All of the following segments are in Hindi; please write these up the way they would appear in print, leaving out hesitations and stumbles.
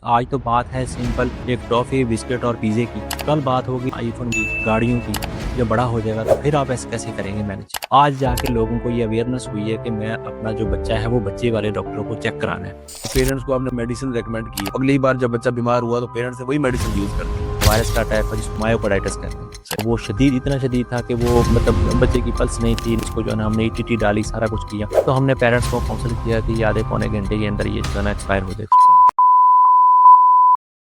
आज तो बात है सिंपल एक टॉफी बिस्किट और पिज़्ज़े की। कल बात होगी आईफोन की, गाड़ियों की। जब बड़ा हो जाएगा तो फिर आप ऐसे कैसे करेंगे मैनेज? आज जाके लोगों को ये अवेयरनेस हुई है कि मैं अपना जो बच्चा है वो बच्चे वाले डॉक्टरों को चेक कराना है। पेरेंट्स को आपने मेडिसिन रेकमेंड की, अगली बार जब बच्चा बीमार हुआ तो पेरेंट्स ने वही मेडिसिन यूज कर दी। वायरस का अटैक जिसको मायोकार्डाइटिस कहते हैं, वो शदीद इतना शदीद था कि वो मतलब बच्चे की पल्स नहीं थी। इसको जो है ना हमने ईटीटी डाली, सारा कुछ किया। तो हमने पेरेंट्स को काउंसिल किया कि आधे पौने घंटे के अंदर ये जो है ना एक्सपायर हो जाए।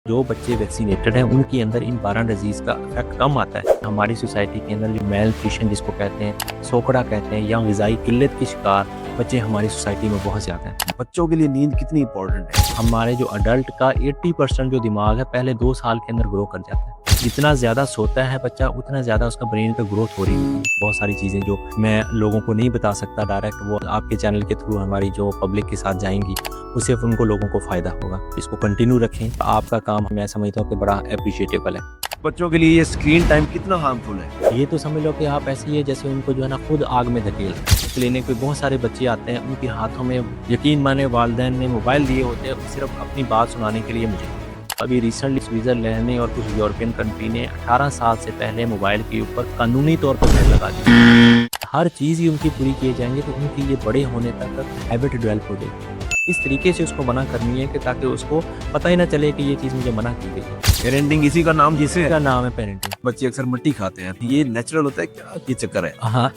जो बच्चे वैक्सीनेटेड हैं उनके अंदर इन 12 डिजीज का इफेक्ट कम आता है। हमारी सोसाइटी के अंदर जो मेल न्यूट्रिशन जिसको कहते हैं, सोकड़ा कहते हैं, या ग़िज़ाई किल्लत के शिकार बच्चे हमारी सोसाइटी में बहुत ज़्यादा हैं। बच्चों के लिए नींद कितनी इंपॉर्टेंट है? हमारे जो अडल्ट का 80% जो दिमाग है पहले 2 साल के अंदर ग्रो कर जाता है। जितना ज़्यादा सोता है बच्चा उतना ज़्यादा उसका ब्रेन का ग्रोथ हो रही है। बहुत सारी चीज़ें जो मैं लोगों को नहीं बता सकता डायरेक्ट, वो आपके चैनल के थ्रू हमारी जो पब्लिक के साथ जाएंगी, उससे उनको लोगों को फ़ायदा होगा। इसको कंटिन्यू रखें। आपका काम मैं समझता हूँ कि बड़ा अप्रिशिएटेबल है। बच्चों के लिए ये स्क्रीन टाइम कितना हार्मफुल है? ये तो समझ लो कि आप ऐसे ही है जैसे उनको जो है ना खुद आग में धकेल। क्लिनिक पे बहुत सारे बच्चे आते हैं, उनके हाथों में यकीन माने वालिदैन ने मोबाइल दिए होते हैं सिर्फ अपनी बात सुनाने के लिए मुझे। अभी रिसेंटली स्विट्जरलैंड ने और कुछ यूरोपियन कंट्री ने 18 साल से पहले मोबाइल के ऊपर कानूनी तौर पर बैन लगा दी। हर चीज़ ही उनकी पूरी किए जाएंगे तो उनकी ये बड़े होने तक हैबिट डेवलप हो जाएगी। इस तरीके से उसको मना करनी है कि ताकि उसको पता ही ना चले कि ये चीज़ मुझे मना की गई है। पेरेंटिंग इसी का नाम जिसे इसका नाम है पेरेंटिंग। बच्चे अक्सर मिट्टी खाते हैं, ये नेचुरल होता है क्या? ये चक्कर है। हाँ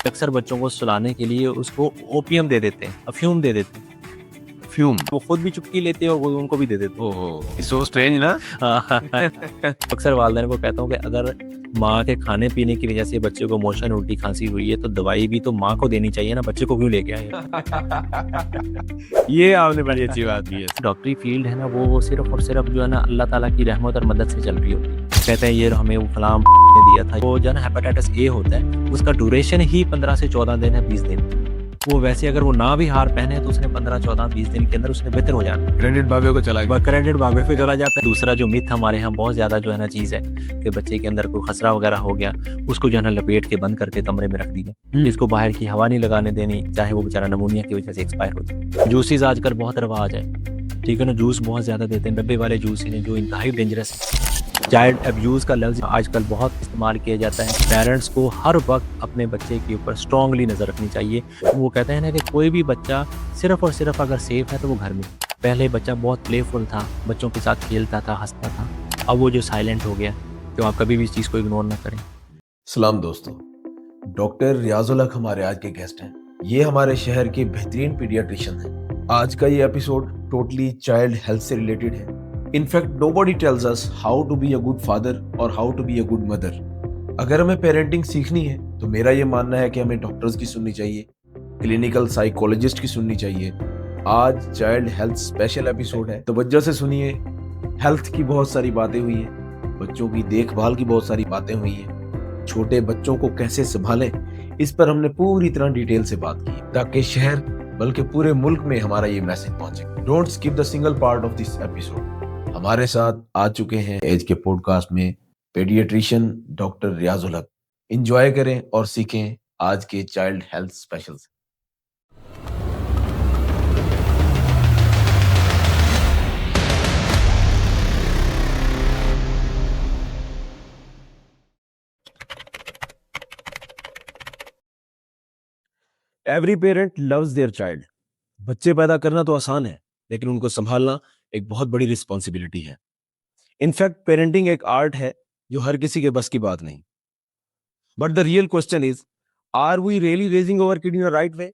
अक्सर बच्चों को सुलाने के लिए उसको ओपियम दे देते हैं, अफ्यूम दे देते हैं। फ्यूम? वो खुद भी चुटकी लेते हैं और वो उनको भी दे देते हैं। ओहो, सो स्ट्रेंज ना। अक्सर वालिदैन को कहता हूँ कि अगर माँ के खाने पीने की वजह से बच्चे को मोशन उल्टी खांसी हुई है तो दवाई भी तो माँ को देनी चाहिए ना, बच्चे को क्यों लेके आए? ये आपने बड़ी अच्छी बात की है। डॉक्टरी फील्ड है ना वो सिर्फ और सिर्फ जो है ना अल्लाह ताला की रहमत और मदद से चल रही होती है। कहते हैं ये हमें वो फलाम ने दिया था, वो जो है ना हेपेटाइटिस ए होता है, उसका ड्यूरेशन ही 15 से 14 दिन है, 20 दिन। वो वैसे अगर वो ना भी हार पहने तो उसने 15, 14, 20 दिन के अंदर उसने बेहतर हो जाना। क्रेडिट बाबे को चला गया। क्रेडिट बाबे पे चला जाता है। दूसरा जो मिथ हमारे यहाँ बहुत ज्यादा जो है ना चीज है कि बच्चे के अंदर कोई खसरा वगैरह हो गया, उसको जो है ना लपेट के बंद करके कमरे में रख दिया, इसको बाहर की हवा नहीं लगाने देनी, चाहे वो बेचारा नमूनिया की वजह से एक्सपायर हो जाए। जूसेस आजकल बहुत रवाज है, ठीक है ना, जूस बहुत ज्यादा देते हैं, डब्बे वाले जूस हैं जो इंतहाई डेंजरस है। चाइल्ड अब्यूज़ का लफ्ज़ आजकल बहुत इस्तेमाल किया जाता है। पेरेंट्स को हर वक्त अपने बच्चे के ऊपर स्ट्रांगली नज़र रखनी चाहिए। वो कहते हैं ना कि कोई भी बच्चा सिर्फ और सिर्फ अगर सेफ है तो वो घर में। पहले बच्चा बहुत प्लेफुल था, बच्चों के साथ खेलता था, हंसता था। अब वो जो साइलेंट हो गया, तो आप कभी भी इस चीज़ को इग्नोर ना करें। सलाम दोस्तों, डॉक्टर रियाजुल हक हमारे आज के गेस्ट हैं। ये हमारे शहर के बेहतरीन पीडियाट्रिशियन हैं। आज का ये एपिसोड टोटली चाइल्ड हेल्थ से रिलेटेड है। In fact nobody tells us how to be a good father और how to be a good mother. अगर हमें पेरेंटिंग सीखनी है तो मेरा ये मानना है कि हमें डॉक्टर्स की सुननी चाहिए, क्लिनिकल साइकोलॉजिस्ट की सुननी चाहिए। आज चाइल्ड हेल्थ स्पेशल एपिसोड है, तो वजह से सुनिए। हेल्थ की बहुत सारी बातें हुई है, बच्चों की देखभाल की बहुत सारी बातें हुई है, छोटे बच्चों को कैसे संभालें, इस पर हमने पूरी तरह डिटेल से बात की ताकि शहर बल्कि पूरे मुल्क में हमारा ये मैसेज पहुंचे। Don't skip the single part of this episode. हमारे साथ आ चुके हैं एज के पॉडकास्ट में पेडियाट्रिशियन डॉक्टर रियाजुल हक। एंजॉय करें और सीखें आज के चाइल्ड हेल्थ स्पेशल से। Every parent loves their child. बच्चे पैदा करना तो आसान है, लेकिन उनको संभालना एक बहुत बड़ी रिस्पॉन्सिबिलिटी है। इनफैक्ट पेरेंटिंग एक आर्ट है जो हर किसी के बस की बात नहीं। But the real question is, are we really raising our kid in the right way,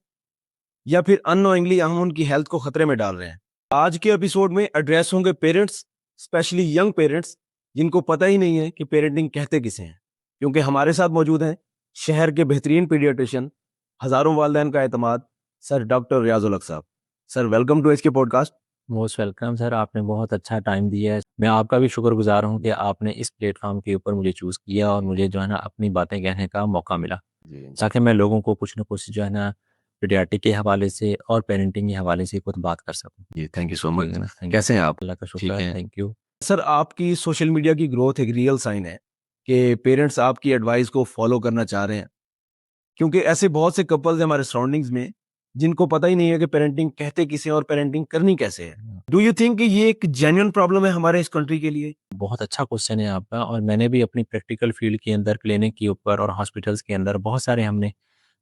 या फिर अननोइंगली हम उनकी हेल्थ को खतरे में डाल रहे हैं? आज के एपिसोड में एड्रेस होंगे पेरेंट्स, स्पेशली यंग पेरेंट्स, जिनको पता ही नहीं है कि पेरेंटिंग कहते किसे हैं। क्योंकि हमारे साथ मौजूद हैं शहर के बेहतरीन पीडियाट्रिशियन, हजारों वालिदैन का एतमाद, सर डॉक्टर रियाजुल हक साहब। Sir welcome to HK podcast. Most welcome sir, आपने बहुत अच्छा टाइम दिया है। मैं आपका भी शुक्रगुजार हूँ कि आपने इस प्लेटफॉर्म के ऊपर मुझे चूज़ किया और मुझे जो है ना अपनी बातें कहने का मौका मिला, ताकि मैं लोगों को कुछ ना कुछ जो है ना पीडियाट्रिक के हवाले से और पेरेंटिंग के हवाले से कुछ बात कर सकूँ। जी, थैंक यू सो मच। ठीक है ना? कैसे हैं आप? अल्लाह का ठीक शुक्र है, है। Thank you. सर आपकी सोशल मीडिया की ग्रोथ एक रियल साइन है कि पेरेंट्स आपकी एडवाइस को फॉलो करना चाह रहे हैं, क्योंकि ऐसे बहुत से कपल्स हैं हमारे सराउंडिंग्स में जिनको पता ही नहीं है कि पेरेंटिंग कहते किसे और पेरेंटिंग करनी कैसे है। डू यू थिंक कि ये एक जेन्युइन प्रॉब्लम है हमारे इस कंट्री के लिए? बहुत अच्छा क्वेश्चन है आपका, और मैंने भी अपनी प्रैक्टिकल फील्ड के अंदर, क्लिनिक के ऊपर और हॉस्पिटल्स के अंदर बहुत सारे हमने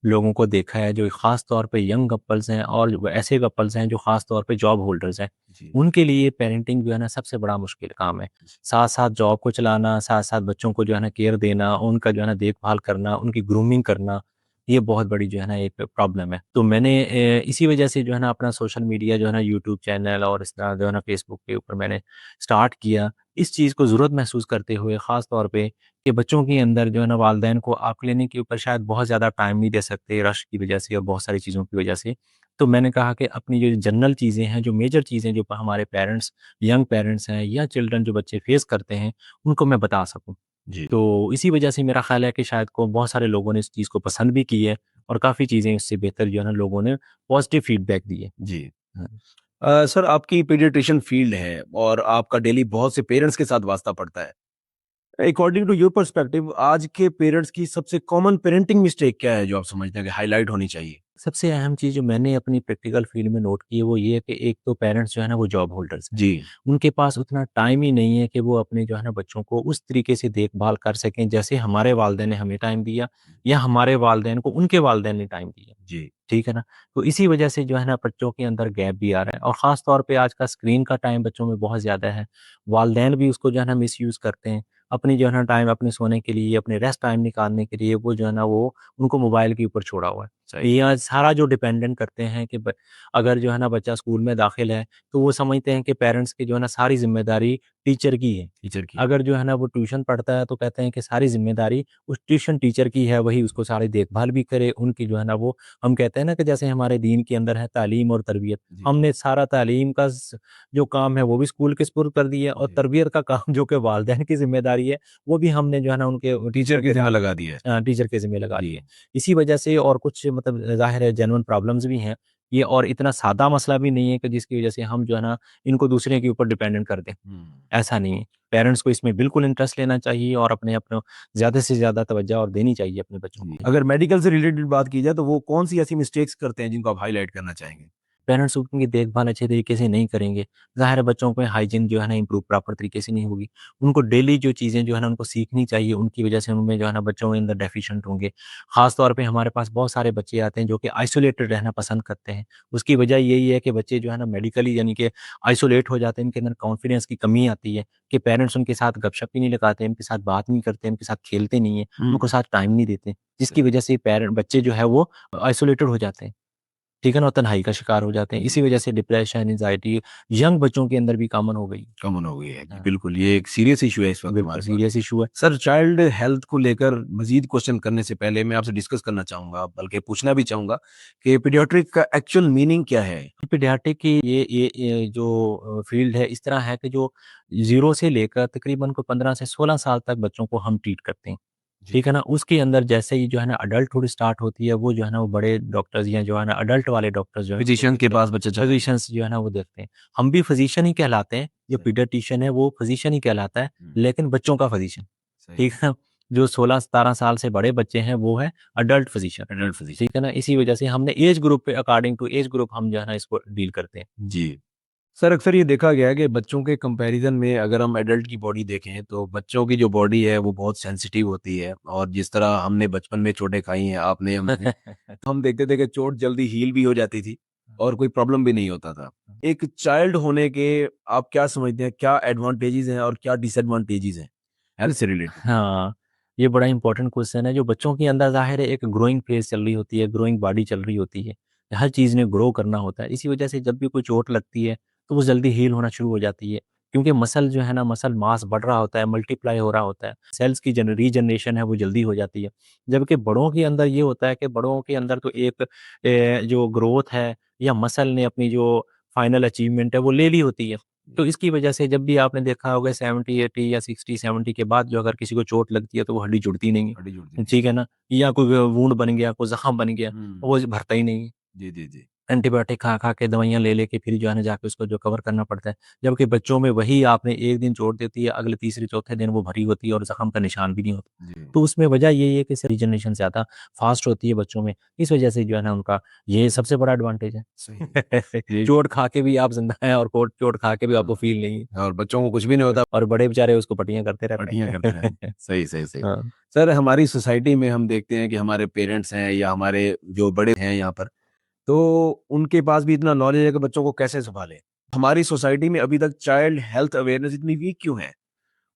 लोगों को देखा है जो ख़ास तौर पे यंग कपल्स हैं, और वो ऐसे कपल्स हैं जो ख़ास तौर पे जॉब होल्डर्स हैं। जी, उनके लिए पेरेंटिंग जो है ना सबसे बड़ा मुश्किल काम है। साथ-साथ जॉब को चलाना, साथ-साथ बच्चों को जो है ना केयर देना, उनका जो है ना देखभाल करना, उनकी ग्रूमिंग करना, ये बहुत बड़ी जो है ना एक प्रॉब्लम है। तो मैंने इसी वजह से जो है ना अपना सोशल मीडिया जो है ना यूट्यूब चैनल और इस तरह जो है ना फेसबुक के ऊपर मैंने स्टार्ट किया। इस चीज़ को ज़रूरत महसूस करते हुए ख़ास तौर पे कि बच्चों के अंदर जो है ना वालिदैन को आप क्लिनिक के ऊपर शायद बहुत ज़्यादा टाइम नहीं दे सकते रश की वजह से और बहुत सारी चीज़ों की वजह से। तो मैंने कहा कि अपनी जो जनरल चीज़ें हैं, जो मेजर चीज़ें जो हमारे पेरेंट्स, यंग पेरेंट्स हैं या चिल्ड्रन जो बच्चे फेस करते हैं, उनको मैं बता सकूँ। जी, तो इसी वजह से मेरा ख़्याल है कि शायद को बहुत सारे लोगों ने इस चीज़ को पसंद भी की है, और काफ़ी चीज़ें इससे बेहतर जो है ना लोगों ने पॉज़िटिव फ़ीडबैक दिए। जी। हाँ। सर आपकी पीडियाट्रिशियन फील्ड है और आपका डेली बहुत से पेरेंट्स के साथ वास्ता पड़ता है। अकॉर्डिंग टू योर पर्सपेक्टिव आज के पेरेंट्स की सबसे कॉमन पेरेंटिंग मिस्टेक क्या है जो आप समझते हैं कि हाइलाइट होनी चाहिए? सबसे अहम चीज़ जो मैंने अपनी प्रैक्टिकल फ़ील्ड में नोट की है वो ये है कि एक तो पेरेंट्स जो है ना वो जॉब होल्डर्स हैं। जी, उनके पास उतना टाइम ही नहीं है कि वो अपने जो है ना बच्चों को उस तरीके से देखभाल कर सकें जैसे हमारे वालिदैन ने हमें टाइम दिया, या हमारे वालिदैन को उनके वालिदैन ने टाइम दिया। जी, ठीक है ना? तो इसी वजह से जो है ना बच्चों के अंदर गैप भी आ रहा है, और ख़ास तौर पे आज का स्क्रीन का टाइम बच्चों में बहुत ज़्यादा है। वालिदैन भी उसको जो है ना मिसयूज़ करते हैं। अपनी जो है ना टाइम अपने सोने के लिए, अपने रेस्ट टाइम निकालने के लिए वो जो है ना वो उनको मोबाइल के ऊपर छोड़ा हुआ है। सही। या सारा जो डिपेंडेंट करते हैं कि अगर जो है ना बच्चा स्कूल में दाखिल है, तो वो समझते हैं कि पेरेंट्स की जो है ना सारी ज़िम्मेदारी टीचर की है। टीचर की। अगर जो है ना वो ट्यूशन पढ़ता है तो कहते हैं कि सारी ज़िम्मेदारी उस ट्यूशन टीचर की है, वही उसको सारी देखभाल भी करे, उनकी जो है ना वो, हम कहते हैं ना कि जैसे हमारे दीन के अंदर है तालीम और तरबियत, जी, हमने सारा तालीम का जो काम है वो भी स्कूल के सुपुर्द कर दिया, और जी। तरबियत का काम जो कि वालिदैन की ज़िम्मेदारी है, वो भी हमने जो है ना उनके टीचर टीचरों के के ज़िम्मे लगा दिया है। टीचर के ज़िम्मे लगा जी। दिए। इसी वजह से और कुछ मतलब ज़ाहिर है जेन्युइन प्रॉब्लम्स भी हैं ये, और इतना सादा मसला भी नहीं है कि जिसकी वजह से हम जो है ना इनको दूसरे के ऊपर डिपेंडेंट कर दें, हुँ। ऐसा नहीं है। पेरेंट्स को इसमें बिल्कुल इंटरेस्ट लेना चाहिए और अपने ज़्यादा से ज़्यादा तवज्जो और देनी चाहिए अपने बच्चों जी। को। अगर मेडिकल से रिलेटेड बात की जाए तो वो कौन-सी ऐसी मिस्टेक्स करते हैं जिनको आप हाइलाइट करना चाहेंगे? पेरेंट्स उनकी देखभाल अच्छे तरीके से नहीं करेंगे, ज़ाहिर है बच्चों में हाइजीन जो है ना इम्प्रूव प्रॉपर तरीके से नहीं होगी। उनको डेली जो चीज़ें जो है ना उनको सीखनी चाहिए, उनकी वजह से उनमें जो है ना बच्चों के अंदर डेफिशिएंट होंगे। ख़ास तौर पे हमारे पास बहुत सारे बच्चे आते हैं जो कि आइसोलेटेड रहना पसंद करते हैं। उसकी वजह यही है कि बच्चे जो है ना मेडिकली यानी कि आइसोलेट हो जाते हैं, इनके अंदर कॉन्फिडेंस की कमी आती है कि पेरेंट्स उनके साथ गपशप ही नहीं लगाते, उनके साथ बात नहीं करते, उनके साथ खेलते नहीं हैं, हुँ। उनको साथ टाइम नहीं देते, जिसकी सही। वजह से बच्चे जो है वो आइसोलेटेड हो जाते हैं। ठीक है ना? और तन्हाई का शिकार हो जाते हैं। जी। इसी वजह से डिप्रेशन, एंग्ज़ायटी यंग बच्चों के अंदर भी कॉमन हो गई। कॉमन हो गई है। जी, हाँ, बिल्कुल, ये एक सीरियस इश्यू है इस वक़्त बिल्कुल हमारे पास। सीरियस इश्यू है। सर चाइल्ड हेल्थ को लेकर मज़ीद क्वेश्चन करने से पहले मैं आपसे डिस्कस करना चाहूँगा, बल्कि पूछना भी चाहूँगा कि पीडियाट्रिक का एक्चुअल मीनिंग क्या है? पीडियाट्रिक की ये जो फ़ील्ड है इस तरह है कि जो 0 से लेकर तकरीबन को 15 से 16 साल तक बच्चों को हम ट्रीट करते हैं। जी। ठीक है ना? उसके अंदर जैसे ही जो है ना अडल्टहुड स्टार्ट होती है, वो जो है ना वो बड़े डॉक्टर्स या जो है ना अडल्ट वाले डॉक्टर्स जो है वो फिजिशियन के देखते हैं। पास बच्चा चला जाए। फिज़िशियंस जो है ना वो देखते हैं। हम भी फिज़िशियन ही कहलाते हैं, जो सही। पीडियाट्रिशियन है वो फिज़िशियन ही कहलाता है, हुँ, लेकिन बच्चों का फिज़िशियन। सही। ठीक है ना? जो 16-17 साल से बड़े बच्चे हैं वो है अडल्ट फिज़िशियन। Adult physician. ठीक है ना? इसी वजह से हमने एज ग्रुप पे अकॉर्डिंग टू एज ग्रुप हम जो है ना इसको डील करते हैं। जी। सर अक्सर ये देखा गया है कि बच्चों के कंपैरिज़न में अगर हम एडल्ट की बॉडी देखें तो बच्चों की जो बॉडी है वो बहुत सेंसिटिव होती है और जिस तरह हमने बचपन में चोटें खाई हैं, आपने हमने तो हम देखते थे कि चोट जल्दी हील भी हो जाती थी और कोई प्रॉब्लम भी नहीं होता था। एक चाइल्ड होने के आप क्या समझते हैं, क्या एडवांटेजेज़ हैं और क्या डिसएडवांटेजेज़ हैं हेल्थ से रिलेटेड? हाँ, ये बड़ा इम्पोर्टेंट क्वेश्चन है। जो बच्चों के अंदर ज़ाहिर है एक ग्रोइंग फेज़ चल रही होती है, ग्रोइंग बॉडी चल रही होती है। हर चीज़ ने ग्रो करना होता है। इसी वजह से जब भी कोई चोट लगती है, तो वो जल्दी हील होना शुरू हो जाती है। क्योंकि मसल जो है ना, मसल मास बढ़ रहा होता है, मल्टीप्लाई हो रहा होता है। सेल्स की रीजनरेशन है वो जल्दी हो जाती है। जबकि बड़ों के अंदर ये होता है कि बड़ों के अंदर तो एक जो ग्रोथ है या मसल ने अपनी जो फाइनल अचीवमेंट है वो ले ली होती है। तो इसकी वजह से जब भी आपने देखा होगा 70-80 या 60-70 के बाद जो अगर किसी को चोट लगती है तो वो हड्डी जुड़ती नहीं हड्डी जुड़ती है, नहीं। ठीक है ना? या कोई वुंड बन गया, कोई ज़ख्म बन गया, हुँ। वो भरता ही नहीं है। जी, जी, जी। एंटीबायोटिक खा के दवाइयाँ ले के फिर जो है ना जाके उसको जो कवर करना पड़ता है। जबकि बच्चों में वही आपने एक दिन छोड़ देती है, अगले तीसरे चौथे दिन वो भरी होती है और ज़ख्म का निशान भी नहीं होता। जी। तो उसमें वजह यही है कि रीजनरेशन ज़्यादा फ़ास्ट होती है बच्चों में, इस वजह से जो है ना उनका ये सबसे बड़ा एडवांटेज है। सही जी। चोट खा के भी आप ज़िंदा हैं और कोट चोट खा के भी आपको हाँ, फ़ील नहीं है और बच्चों को कुछ भी नहीं होता, और बड़े बेचारे उसको पट्टियाँ करते रहते बढ़िया करते रहते हैं। हैं। सही, सही, सही। हाँ। सर हमारी सोसाइटी में हम देखते हैं कि हमारे पेरेंट्स हैं या हमारे जो बड़े हैं यहाँ पर, तो उनके पास भी इतना नॉलेज है कि बच्चों को कैसे सँभालें। हमारी सोसाइटी में अभी तक चाइल्ड हेल्थ अवेयरनेस इतनी वीक क्यों है?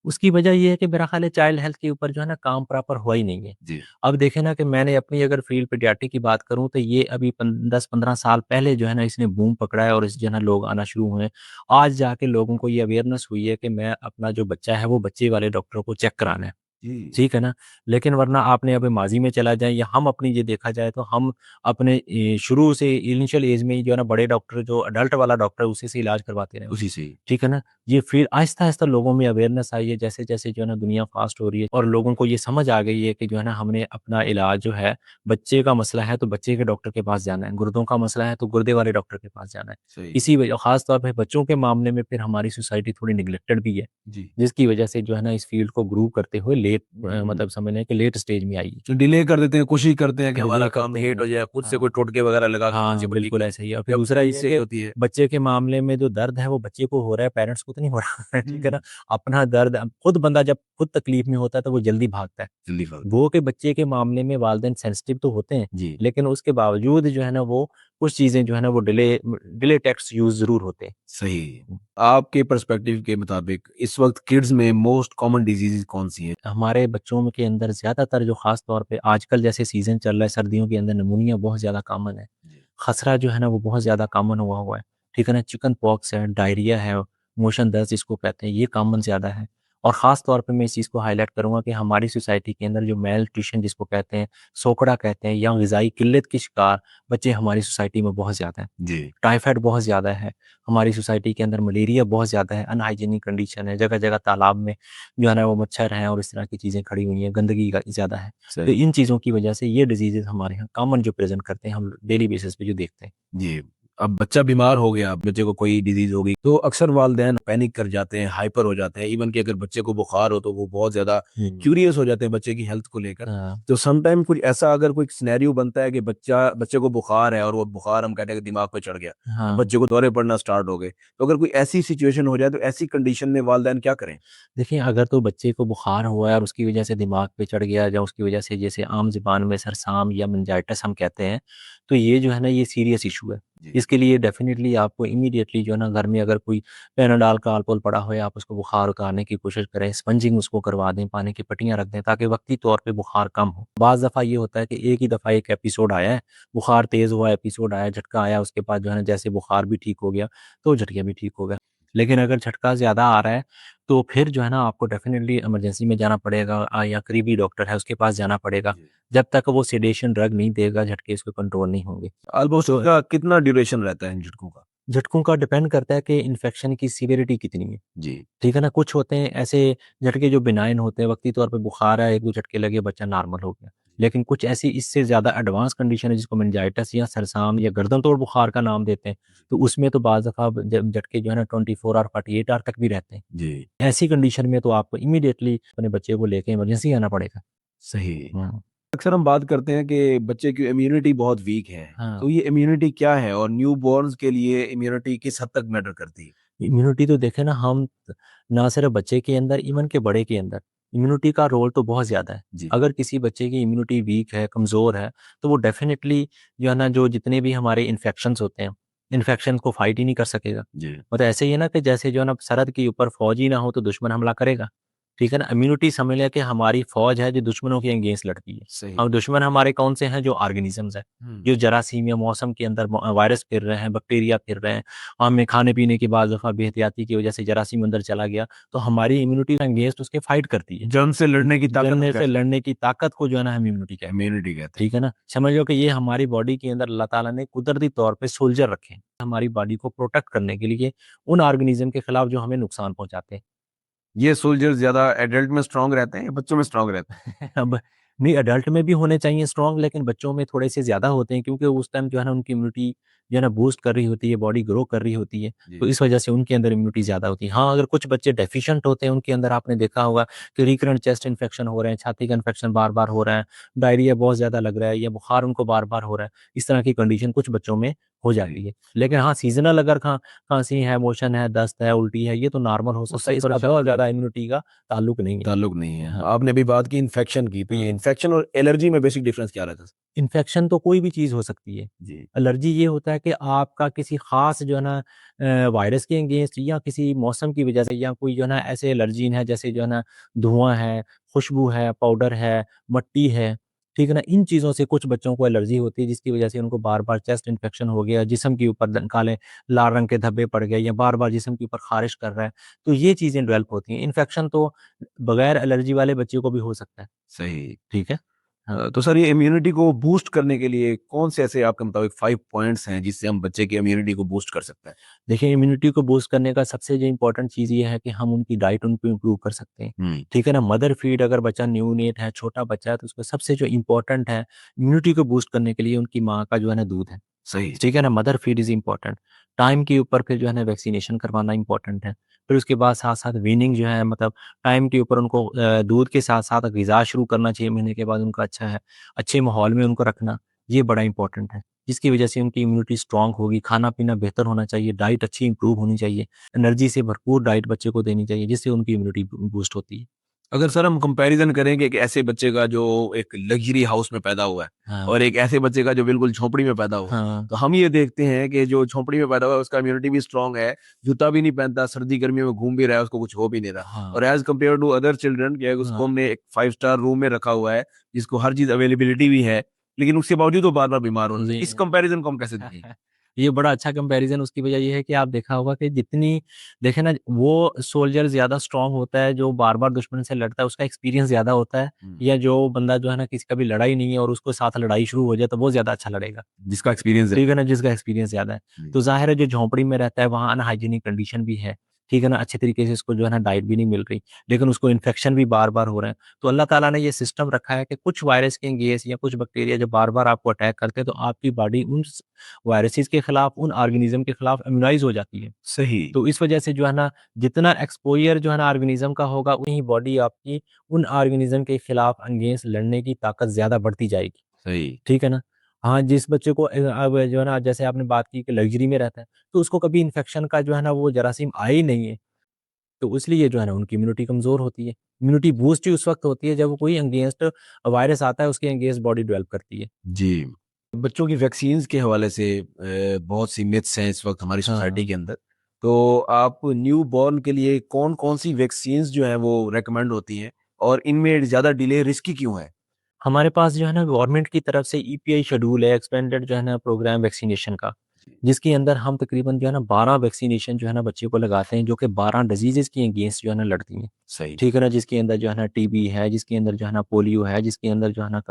उसकी वजह ये है कि मेरा ख़्याल है चाइल्ड हेल्थ के ऊपर जो है ना काम प्रॉपर हुआ ही नहीं है। जी। अब देखें ना कि मैंने अपनी अगर फ़ील्ड पीडियाट्रिक की बात करूँ तो ये अभी पन 10-15 साल पहले जो है ना इसने बूम पकड़ा है और इस जो है ना लोग आना शुरू हुए हैं। आज जाके लोगों को ये अवेयरनेस हुई है कि मैं अपना जो बच्चा है वो बच्चे वाले डॉक्टर को चेक कराना है। जी। ठीक है ना? लेकिन वरना आपने अभी माज़ी में चला जाए या हम अपनी ये देखा जाए तो हम अपने शुरू से इनिशियल एज में ही जो है ना बड़े डॉक्टर जो अडल्ट वाला डॉक्टर है उसी से इलाज करवाते रहे हैं। उसी से ही। ठीक है ना? ये फिर आहिस्ता-आहिस्ता लोगों में अवेयरनेस आई है जैसे-जैसे जो है ना दुनिया फ़ास्ट हो रही है और लोगों को ये समझ आ गई है कि जो है ना हमने अपना इलाज जो है बच्चे का मसला है तो बच्चे के डॉक्टर के पास जाना है, गुर्दों का मसला है तो गुर्दे वाले डॉक्टर के पास जाना है। सही। इसी वजह ख़ास तौर पे बच्चों के मामले में फिर हमारी सोसाइटी थोड़ी नेग्लेक्टेड भी है। जी। जिसकी वजह से जो है ना इस फ़ील्ड को ग्रो करते हुए लेट हुँ। मतलब समझ लें कि लेट स्टेज में आई है। तो डिले कर देते हैं, कोशिश करते हैं कि डिले हमारा काम करते लेट हैं। हो जाए, खुद से कोई हाँ। टोटके वगैरह लगा के हाँ खुद जी, से बड़ी बिल्कुल ऐसा ही है और फिर जब दूसरा ये चीज़ है सही कि होती है। बच्चे के मामले में जो दर्द है वो बच्चे को हो रहा है, पेरेंट्स को तो नहीं हो रहा है, ठीक है हुँ। ना? अपना दर्द खुद बंदा जब खुद तकलीफ में होता है तो वो जल्दी भागता है। जल्दी भाग वो के बच्चे के मामले में वालिदैन सेंसिटिव तो होते हैं, जी। लेकिन उसके बावजूद जो है ना वो कुछ चीज़ें जो है ना वो डिले टेक्स्ट यूज़ ज़रूर होते हैं। सही। आपके पर्सपेक्टिव के मुताबिक इस वक़्त किड्स में मोस्ट कॉमन डिसीज़ेज़ कौन-सी हैं? हमारे बच्चों के अंदर ज़्यादातर जो ख़ास तौर पे आजकल जैसे सीज़न चल रहा है सर्दियों के अंदर निमोनिया बहुत ज़्यादा कॉमन है। जी। खसरा जो है ना वो बहुत ज़्यादा कॉमन हुआ है, ठीक है ना? चिकन पॉक्स है, डायरिया है, मोशन दस्त जिसको कहते हैं ये कॉमन ज़्यादा है। और ख़ास तौर पे मैं इस चीज़ को हाइलाइट करूँगा कि हमारी सोसाइटी के अंदर जो मेल न्यूट्रिशन जिसको कहते हैं, सोकड़ा कहते हैं या ग़िज़ाई किल्लत के शिकार बच्चे हमारी सोसाइटी में बहुत ज़्यादा हैं। जी। टाइफाइड बहुत ज़्यादा है, हमारी सोसाइटी के अंदर मलेरिया बहुत ज़्यादा है, अनहाइजीनिक कंडीशन है, जगह-जगह तालाब में जो है ना वो मच्छर हैं और इस तरह की चीज़ें खड़ी हुई हैं, गंदगी का ज़्यादा है। तो सही। इन चीज़ों की वजह से ये डिसीज़ेज़ हमारे यहाँ कॉमन जो प्रेज़ेंट करते हैं हम डेली बेसिस पे जो देखते हैं। जी। अब बच्चा बीमार हो गया, बच्चे को कोई डिज़ीज़ हो गई, तो अक्सर वालिदैन पैनिक कर जाते हैं, हाइपर हो जाते हैं। इवन कि अगर बच्चे को बुखार हो, तो वो बहुत ज़्यादा हुँ। क्यूरियस हो जाते हैं बच्चे की हेल्थ को लेकर। हाँ, तो समटाइम कुछ ऐसा अगर कोई सिनेरियो बनता है कि बच्चे को बुखार है और वो बुखार हम कहते हैं कि दिमाग पे चढ़ गया। अब हाँ। बच्चे को दौरे पड़ना स्टार्ट हो गए। तो अगर कोई ऐसी सिचुएशन हो जाए, तो ऐसी कंडीशन में वालिदैन क्या करें? देखिए, अगर तो बच्चे को बुखार हुआ है और उसकी वजह से दिमाग पे चढ़ गया या उसकी वजह से जैसे आम ज़ुबान में सरसाम या मेनिंजाइटिस हम कहते हैं, तो ये जो है ना ये सीरियस इश्यू है। जी। इसके लिए डेफ़िनिटली आपको इमीडिएटली जो है ना घर में अगर कोई पैनाडॉल का अल्कोहल पड़ा हो या आप उसको बुखार उतारने की कोशिश करें, स्पंजिंग उसको करवा दें, पानी की पट्टियाँ रख दें ताकि वक़्ती तौर पे बुखार कम हो। बाज़ दफ़ा ये होता है कि एक ही दफ़ा एक एपिसोड आया है, बुखार तेज़ हुआ एपिसोड आया, झटका आया, उसके बाद जो है ना जैसे बुखार भी ठीक हो गया, तो झटके भी ठीक हो गए। लेकिन अगर झटका ज़्यादा आ रहा है तो फिर जो है ना आपको डेफ़िनिटली इमरजेंसी में जाना पड़ेगा या करीबी डॉक्टर है उसके पास जाना पड़ेगा। जी। जब तक वो सेडेशन ड्रग नहीं देगा झटके इसको कंट्रोल नहीं होंगे। ऑलमोस्ट तो उसका कितना ड्यूरेशन रहता है इन झटकों का? झटकों का डिपेंड करता है कि इन्फेक्शन की सीवियरिटी कितनी है। जी। ठीक है ना? कुछ होते हैं ऐसे झटके जो बिनाइन होते हैं, वक़्ती तौर पे बुखार आया, 1-2 झटके लगे, बच्चा नॉर्मल हो गया। लेकिन कुछ ऐसी इससे ज़्यादा एडवांस कंडीशन है जिसको मेनिंजाइटिस या सरसाम या गर्दन तोड़ बुखार का नाम देते हैं, तो उसमें तो बाज़ दफ़ा ज झटके जो है ना 24 और 48 आवर तक भी रहते हैं। जी। ऐसी कंडीशन में तो आपको इमीडिएटली अपने बच्चे को लेके इमरजेंसी आना पड़ेगा। सही। हुँ। अक्सर हम बात करते हैं कि बच्चे की इम्यूनिटी बहुत वीक है। हाँ। तो ये इम्यूनिटी क्या है और न्यूबॉर्न्स के लिए इम्यूनिटी किस हद तक मैटर करती है? इम्यूनिटी तो देखें ना हम ना सिर्फ बच्चे के अंदर इवन के बड़े के अंदर इम्यूनिटी का रोल तो बहुत ज़्यादा है। जी। अगर किसी बच्चे की इम्यूनिटी वीक है, कमज़ोर है, तो वो डेफ़िनेटली जो है ना जो जितने भी हमारे इन्फेक्शंस होते हैं, इन्फेक्शन को फ़ाइट ही नहीं कर सकेगा। जी। मतलब ऐसे ही है ना कि जैसे जो है ना सरहद के ऊपर फ़ौज ही ना हो तो दुश्मन हमला करेगा। ठीक है ना? इम्यूनिटी समझ लें कि हमारी फ़ौज है जो दुश्मनों के अगेंस्ट लड़ती है। सही। और दुश्मन हमारे कौन से हैं? जो ऑर्गेनिज़म्स हैं। हुँ। जो जरासीम या मौसम के अंदर वायरस फिर रहे हैं, बैक्टीरिया फिर रहे हैं। हमें खाने-पीने की बाज़ दफ़ा बेहतियाती की वजह से जरासीम अंदर चला गया, तो हमारी इम्यूनिटी अगेंस्ट उसके फाइट करती है। जर्म से लड़ने की ताकत जलने हम से कहते हैं। लड़ने की ताकत को जो है ना हम इम्यूनिटी कहते हैं। इम्यूनिटी कहते हैं। ठीक है ना? समझ लो कि ये हमारी बॉडी के अंदर अल्लाह ताला ने कुदरती तौर पे सोल्जर रखे हैं, हमारी बॉडी को प्रोटेक्ट करने के लिए उन ऑर्गेनिज़्म के खिलाफ जो हमें नुकसान पहुँचाते हैं। ये सोल्जर्स ज़्यादा एडल्ट में स्ट्रॉन्ग रहते हैं या बच्चों में स्ट्रॉन्ग रहते हैं? अब नहीं, अडल्ट में भी होने चाहिए स्ट्रॉन्ग, लेकिन बच्चों में थोड़े से ज़्यादा होते हैं क्योंकि उस टाइम जो है ना उनकी इम्यूनिटी जो है ना बूस्ट कर रही होती है, बॉडी ग्रो कर रही होती है, जी। तो इस वजह से उनके अंदर इम्यूनिटी ज़्यादा होती है। हाँ, अगर कुछ बच्चे डेफिशिएंट होते हैं, उनके अंदर आपने देखा होगा कि रिकरेंट चेस्ट इन्फेक्शन हो रहे हैं, छाती का इन्फेक्शन बार-बार हो रहा है, डायरिया बहुत ज़्यादा लग रहा है या बुखार उनको बार-बार हो रहा है, इस तरह की कंडीशन कुछ बच्चों में हो सही। जाती है। लेकिन हाँ, सीज़नल अगर खाँसी है, मोशन है, दस्त है, उल्टी है, ये तो नॉर्मल हो सकता है, उससे इसका इसका बहुत ज़्यादा इम्यूनिटी का ताल्लुक नहीं है। ताल्लुक नहीं है। हाँ। आपने अभी बात की इन्फेक्शन की, तो ये इन्फेक्शन और एलर्जी में बेसिक डिफरेंस क्या रहता है? इन्फेक्शन तो कोई भी चीज़ हो सकती है। जी। एलर्जी ये होता है कि आपका किसी ख़ास जो है ना वायरस के अगेंस्ट या किसी मौसम की वजह से या कोई जो है ना ऐसे एलर्जीन है जैसे जो है ना धुआँ है, खुशबू है, पाउडर है, मट्टी है, ठीक है ना? इन चीज़ों से कुछ बच्चों को एलर्जी होती है जिसकी वजह से उनको बार-बार चेस्ट इन्फेक्शन हो गया, जिस्म के ऊपर काले लाल रंग के धब्बे पड़ गए या बार-बार जिस्म के ऊपर ख़ारिश कर रहा है, तो ये चीज़ें डेवलप होती हैं। इन्फेक्शन तो बगैर एलर्जी वाले बच्चे को भी हो सकता है, सही। ठीक है? हाँ। तो सर ये इम्यूनिटी को बूस्ट करने के लिए कौन से ऐसे आपके मुताबिक 5 पॉइंट्स हैं जिससे हम बच्चे की इम्यूनिटी को बूस्ट कर सकते हैं? देखिए, इम्यूनिटी को बूस्ट करने का सबसे जो इम्पोर्टेंट चीज़ ये है कि हम उनकी डाइट उनको इम्प्रूव कर सकते हैं। हुँ। ठीक है ना? मदर फीड अगर बच्चा न्यूनेट है, छोटा बच्चा है, तो उसको सबसे जो इम्पोर्टेंट है, इम्यूनिटी को बूस्ट करने के लिए उनकी माँ का जो है ना दूध है। सही। ठीक है ना? Mother feed is important. Time के ऊपर फिर जो है ना वैक्सीनेशन करवाना इम्पोर्टेंट है। फिर उसके बाद साथ-साथ वीनिंग जो है मतलब टाइम के ऊपर उनको दूध के साथ-साथ ग़िज़ा शुरू करना 6 महीने के बाद उनका अच्छा है। अच्छे माहौल में उनको रखना, ये बड़ा इम्पोर्टेंट है। जिसकी वजह से उनकी इम्यूनिटी स्ट्रॉन्ग होगी, खाना-पीना बेहतर होना चाहिए, डाइट अच्छी इम्प्रूव होनी चाहिए, एनर्जी से भरपूर डाइट बच्चे को देनी चाहिए, जिससे उनकी इम्यूनिटी बूस्ट होती है। अगर सर हम कंपैरिज़न करें कि एक ऐसे बच्चे का जो एक लग्ज़री हाउस में पैदा हुआ है हाँ, और एक ऐसे बच्चे का जो बिल्कुल झोंपड़ी में पैदा हुआ है, हाँ, तो हम ये देखते हैं कि जो झोंपड़ी में पैदा हुआ है उसका इम्यूनिटी भी स्ट्रॉन्ग है, जूता भी नहीं पहनता, सर्दी-गर्मियों में घूम भी रहा है, उसको कुछ हो भी नहीं रहा। हाँ, और as compared to other children कि हाँ, उसको हमने एक 5 स्टार रूम में रखा हुआ है, जिसको हर चीज़ अवेलेबिलिटी भी है, लेकिन उसके बावजूद वो बार-बार बीमार हो रहा है। जी। इस कंपैरिज़न को हम कैसे देखें? ये बड़ा अच्छा कंपैरिज़न उसकी वजह ये है कि आप देखा होगा कि जितनी देखें ना वो सोल्जर ज़्यादा स्ट्रॉन्ग होता है जो बार-बार दुश्मन से लड़ता है, उसका एक्सपीरियंस ज़्यादा होता है हुँ। या जो बंदा जो है ना किसी कभी लड़ा ही नहीं है और उसको साथ लड़ाई शुरू हो जाए तो वो ज़्यादा अच्छा लड़ेगा। जिसका एक्सपीरियंस है। ठीक है ना? जिसका एक्सपीरियंस ज़्यादा है। जी। तो ज़ाहिर है जो झोंपड़ी में रहता है वहाँ अनहाइजीनिक कंडीशन भी है। ठीक है ना? अच्छे तरीके से उसको जो है ना डाइट भी नहीं मिल रही, लेकिन उसको इन्फेक्शन भी बार-बार हो रहे हैं। तो अल्लाह ताला ने ये सिस्टम रखा है कि कुछ वायरस के एंगेस या कुछ बैक्टीरिया जब बार-बार आपको अटैक करते हैं तो आपकी बॉडी उन वायरसेस के खिलाफ, उन ऑर्गेनिज़्म के खिलाफ इम्यूनाइज़ हो जाती है। सही। तो इस वजह से जो है ना जितना एक्सपोज़र जो है ना ऑर्गेनिज़्म का होगा, उतनी ही बॉडी आपकी उन ऑर्गेनिज़्म के खिलाफ अगेंस्ट लड़ने की ताकत ज़्यादा बढ़ती जाएगी। सही। ठीक है ना? हाँ, जिस बच्चे को अब जो है ना जैसे आपने बात की कि लग्ज़री में रहता है, तो उसको कभी इन्फेक्शन का जो है ना वो जरासीम आए ही नहीं है। तो इसलिए जो है ना उनकी इम्यूनिटी कमज़ोर होती है। इम्यूनिटी बूस्ट ही उस वक़्त होती है जब कोई अगेंस्ट वायरस आता है उसके अगेंस्ट बॉडी डेवलप करती है। जी। बच्चों की वैक्सीन्स के हवाले से बहुत सी मिथ्स हैं इस वक़्त हमारी हाँ, सोसाइटी के अंदर। तो आप न्यू बॉर्न के लिए कौन-कौन सी वैक्सीन्स जो हैं वो रिकमेंड होती हैं और इनमें ज़्यादा डिले रिस्की क्यों है? हमारे पास जो है ना गवर्नमेंट की तरफ से ईपीआई शेड्यूल है एक्सपेंडेड जो है ना प्रोग्राम वैक्सीनेशन का, जिसके अंदर हम तकरीबन जो है ना 12 वैक्सीनेशन जो है ना बच्चे को लगाते हैं जो कि 12 डिजीज़ेज़ के अगेंस्ट जो है ना लड़ती हैं। सही। ठीक है ना? जिसके अंदर जो है ना टीबी है, जिसके अंदर जो है ना पोलियो है, जिसके अंदर जो है ना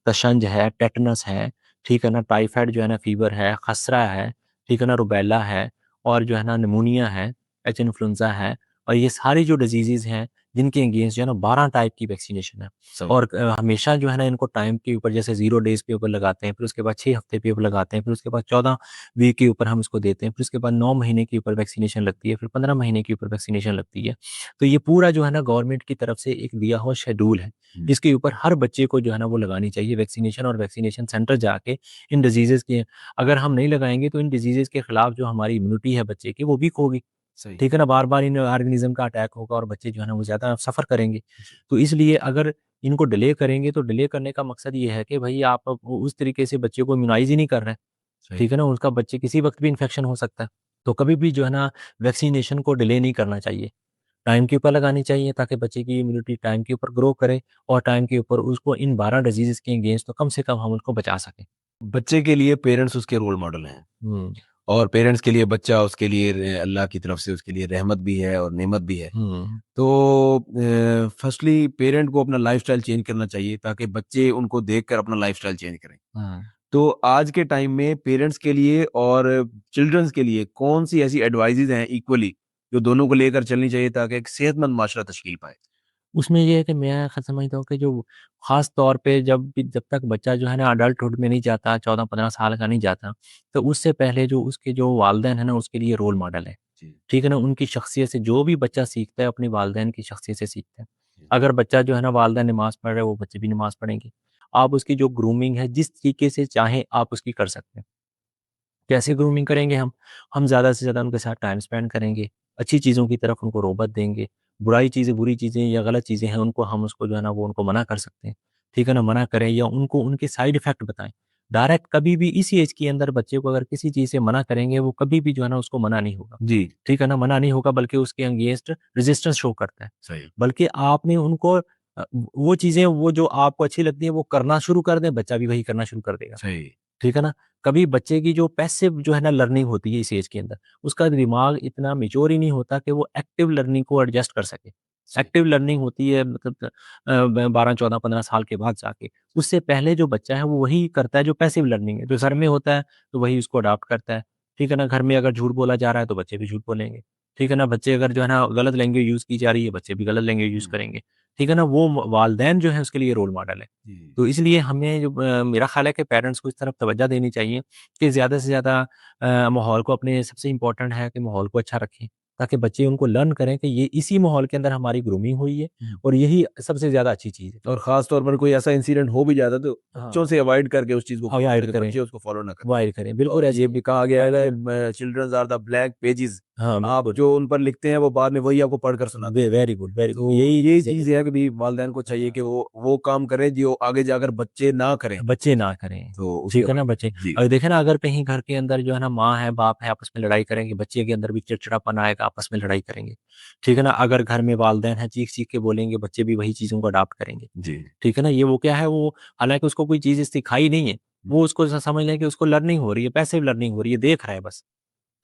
तशंज है, टेटनस है, ठीक है ना? टाइफाइड जो है ना फ़ीवर है, खसरा है, ठीक है ना? रूबेला है और जो है ना निमोनिया है, एच इन्फ्लुएंज़ा है और ये सारी जो डिजीज़ेज़ हैं, जिनके अगेंस्ट जो है ना 12 टाइप की वैक्सीनेशन है। समझ और हमेशा जो है ना इनको टाइम के ऊपर जैसे 0 डेज़ के ऊपर लगाते हैं, फिर उसके बाद 6 हफ्ते के ऊपर लगाते हैं, फिर उसके बाद 14 वीक के ऊपर हम इसको देते हैं, फिर उसके बाद 9 महीने के ऊपर वैक्सीनेशन लगती है, फिर 15 महीने के ऊपर वैक्सीनेशन लगती है। तो ये पूरा जो है ना गवर्नमेंट की तरफ से एक दिया हुआ शेड्यूल है, हुँ। जिसके ऊपर हर बच्चे को जो है ना वो लगानी चाहिए वैक्सीनेशन और वैक्सीनेशन सेंटर जाके इन डिजीज़ेज़ के अगर हम नहीं लगाएँगे तो इन डिजीज़ेज़ के खिलाफ जो हमारी इम्यूनिटी है बच्चे की वो वीक होगी। सही। ठीक है ना? बार-बार इन ऑर्गेनिज़्म का अटैक होगा और बच्चे जो है ना वो ज़्यादा सफ़र करेंगे। जी। तो इसलिए अगर इनको डिले करेंगे तो डिले करने का मकसद ये है कि भई आप अब उस तरीके से बच्चे को इम्यूनाइज़ ही नहीं कर रहे हैं। सही। ठीक है ना? उसका बच्चे किसी वक़्त भी इन्फेक्शन हो सकता है। तो कभी भी जो है ना वैक्सीनेशन को डिले नहीं करना चाहिए। टाइम के ऊपर लगानी चाहिए ताकि बच्चे की इम्यूनिटी टाइम के ऊपर ग्रो करे और टाइम के ऊपर उसको इन 12 डिज़ीज़ेज़ के अगेंस्ट तो कम से कम हम उसको बचा सकें। बच्चे के लिए पेरेंट्स उसके रोल मॉडल हैं हुँ, और पेरेंट्स के लिए बच्चा उसके लिए अल्लाह की तरफ से उसके लिए रहमत भी है और नेमत भी है। हुँ, तो फर्स्टली पेरेंट को अपना लाइफ़स्टाइल चेंज करना चाहिए ताकि बच्चे उनको देखकर अपना लाइफ़स्टाइल चेंज करें। हाँ। तो आज के टाइम में पेरेंट्स के लिए और चिल्ड्रंस के लिए कौन-सी ऐसी एडवाइसेज़ हैं इक्वली जो दोनों को लेकर चलनी चाहिए ताकि एक सेहतमंद माशरा तश्कील पाए? उसमें ये है कि मैं समझता हूँ कि जो ख़ास तौर पे जब तक बच्चा जो है ना अडल्टहुड में नहीं जाता, 14-15 साल का नहीं जाता, तो उससे पहले जो उसके जो वालिदैन हैं ना, उसके लिए रोल मॉडल है। जी, ठीक है ना? उनकी शख्सियत से जो भी बच्चा सीखता है, अपने वालिदैन की शख्सियत से सीखता है। जी, अगर बच्चा जो है ना वालिदैन नमाज़ पढ़ रहा है, वो बच्चे भी नमाज़ पढ़ेंगे। आप उसकी जो ग्रूमिंग है, जिस तरीके से चाहें आप उसकी कर सकते हैं। कैसे ग्रूमिंग करेंगे हम? हम ज़्यादा से ज़्यादा उनके साथ टाइम स्पेंड करेंगे, अच्छी चीज़ों की तरफ उनको रग़बत देंगे, बुरी चीज़ें या गलत चीज़ें हैं उनको हम उसको जो है ना वो उनको मना कर सकते हैं, ठीक है ना? मना करें या उनको उनके साइड इफ़ेक्ट बताएँ। डायरेक्ट कभी भी इसी एज के अंदर बच्चे को अगर किसी चीज़ से मना करेंगे, वो कभी भी जो है ना उसको मना नहीं होगा, जी, ठीक है ना? मना नहीं होगा बल्कि उसके अगेंस्ट रेजिस्टेंस शो करता है। सही, बल्कि आपने उनको वो चीज़ें वो जो आपको अच्छी लगती हैं वो करना शुरू कर दें, बच्चा भी वही करना शुरू कर देगा। सही, ठीक है ना? कभी बच्चे की जो पैसिव जो है ना लर्निंग होती है इस एज के अंदर, उसका दिमाग इतना मैच्योर ही नहीं होता कि वो एक्टिव लर्निंग को एडजस्ट कर सके। सही, एक्टिव लर्निंग होती है मतलब 12, 14, 15 साल के बाद जाके। उससे पहले जो बच्चा है वो वही करता है जो पैसिव लर्निंग है। जो सर में होता है तो वही उसको अडॉप्ट करता है। ठीक है ना? घर में अगर झूठ बोला जा रहा है तो बच्चे भी झूठ बोलेंगे। ठीक है ना? बच्चे अगर जो है ना गलत लैंग्वेज यूज़ की जा रही है, बच्चे भी गलत लैंग्वेज यूज़ हुँ, करेंगे। ठीक है ना? वो वालिदैन जो है उसके लिए रोल मॉडल है। जी, तो इसलिए हमें जो मेरा ख़्याल है कि पेरेंट्स को इस तरफ तवज्जो देनी चाहिए कि ज़्यादा से ज़्यादा माहौल को अपने सबसे इम्पोर्टेंट है कि माहौल को अच्छा रखें, ताकि बच्चे उनको लर्न करें कि ये इसी माहौल के अंदर हमारी ग्रूमिंग हुई है हुँ। और यही सबसे ज़्यादा अच्छी चीज़ है। और ख़ास तौर पर कोई ऐसा इंसिडेंट हो भी जाता है तो बच्चों हाँ, से अवॉइड करके उस चीज़ को फ़ॉलो अवॉइड करें, करें, बच्चे उसको फ़ॉलो ना करें। अवॉइड करें, बिल्कुल और ऐसे ये ही भी है। कहा गया है ना childrens are the blank pages. हाँ, आप बिल्कुल। जो उन पर लिखते हैं वो बाद में वही आपको पढ़कर सुनाते हैं। वेरी गुड, तो यही ये चीज़ें चीज़ है कि भी वालिदैन को चाहिए हाँ। कि वो काम करें जो आगे जाकर बच्चे ना करें। बच्चे ना करें। तो उसके ठीक है ना बारे बच्चे में जी, अगर देखें ना अगर कहीं घर के अंदर जो है ना माँ है, बाप है आपस में लड़ाई करेंगे, बच्चे के अंदर भी चिड़चिड़ापन आएगा, आपस में लड़ाई करेंगे। ठीक है ना? अगर घर में वालिदैन हैं चीख-चीख के बोलेंगे, बच्चे भी वही चीज़ों को अडॉप्ट करेंगे। जी। ठीक है ना? ये वो क्या है वो हालाँकि उसको कोई चीज़ सिखाई नहीं है। वो उसको समझ लें कि उसको लर्निंग हो रही है, पैसिव लर्निंग हो रही है, देख रहा है बस।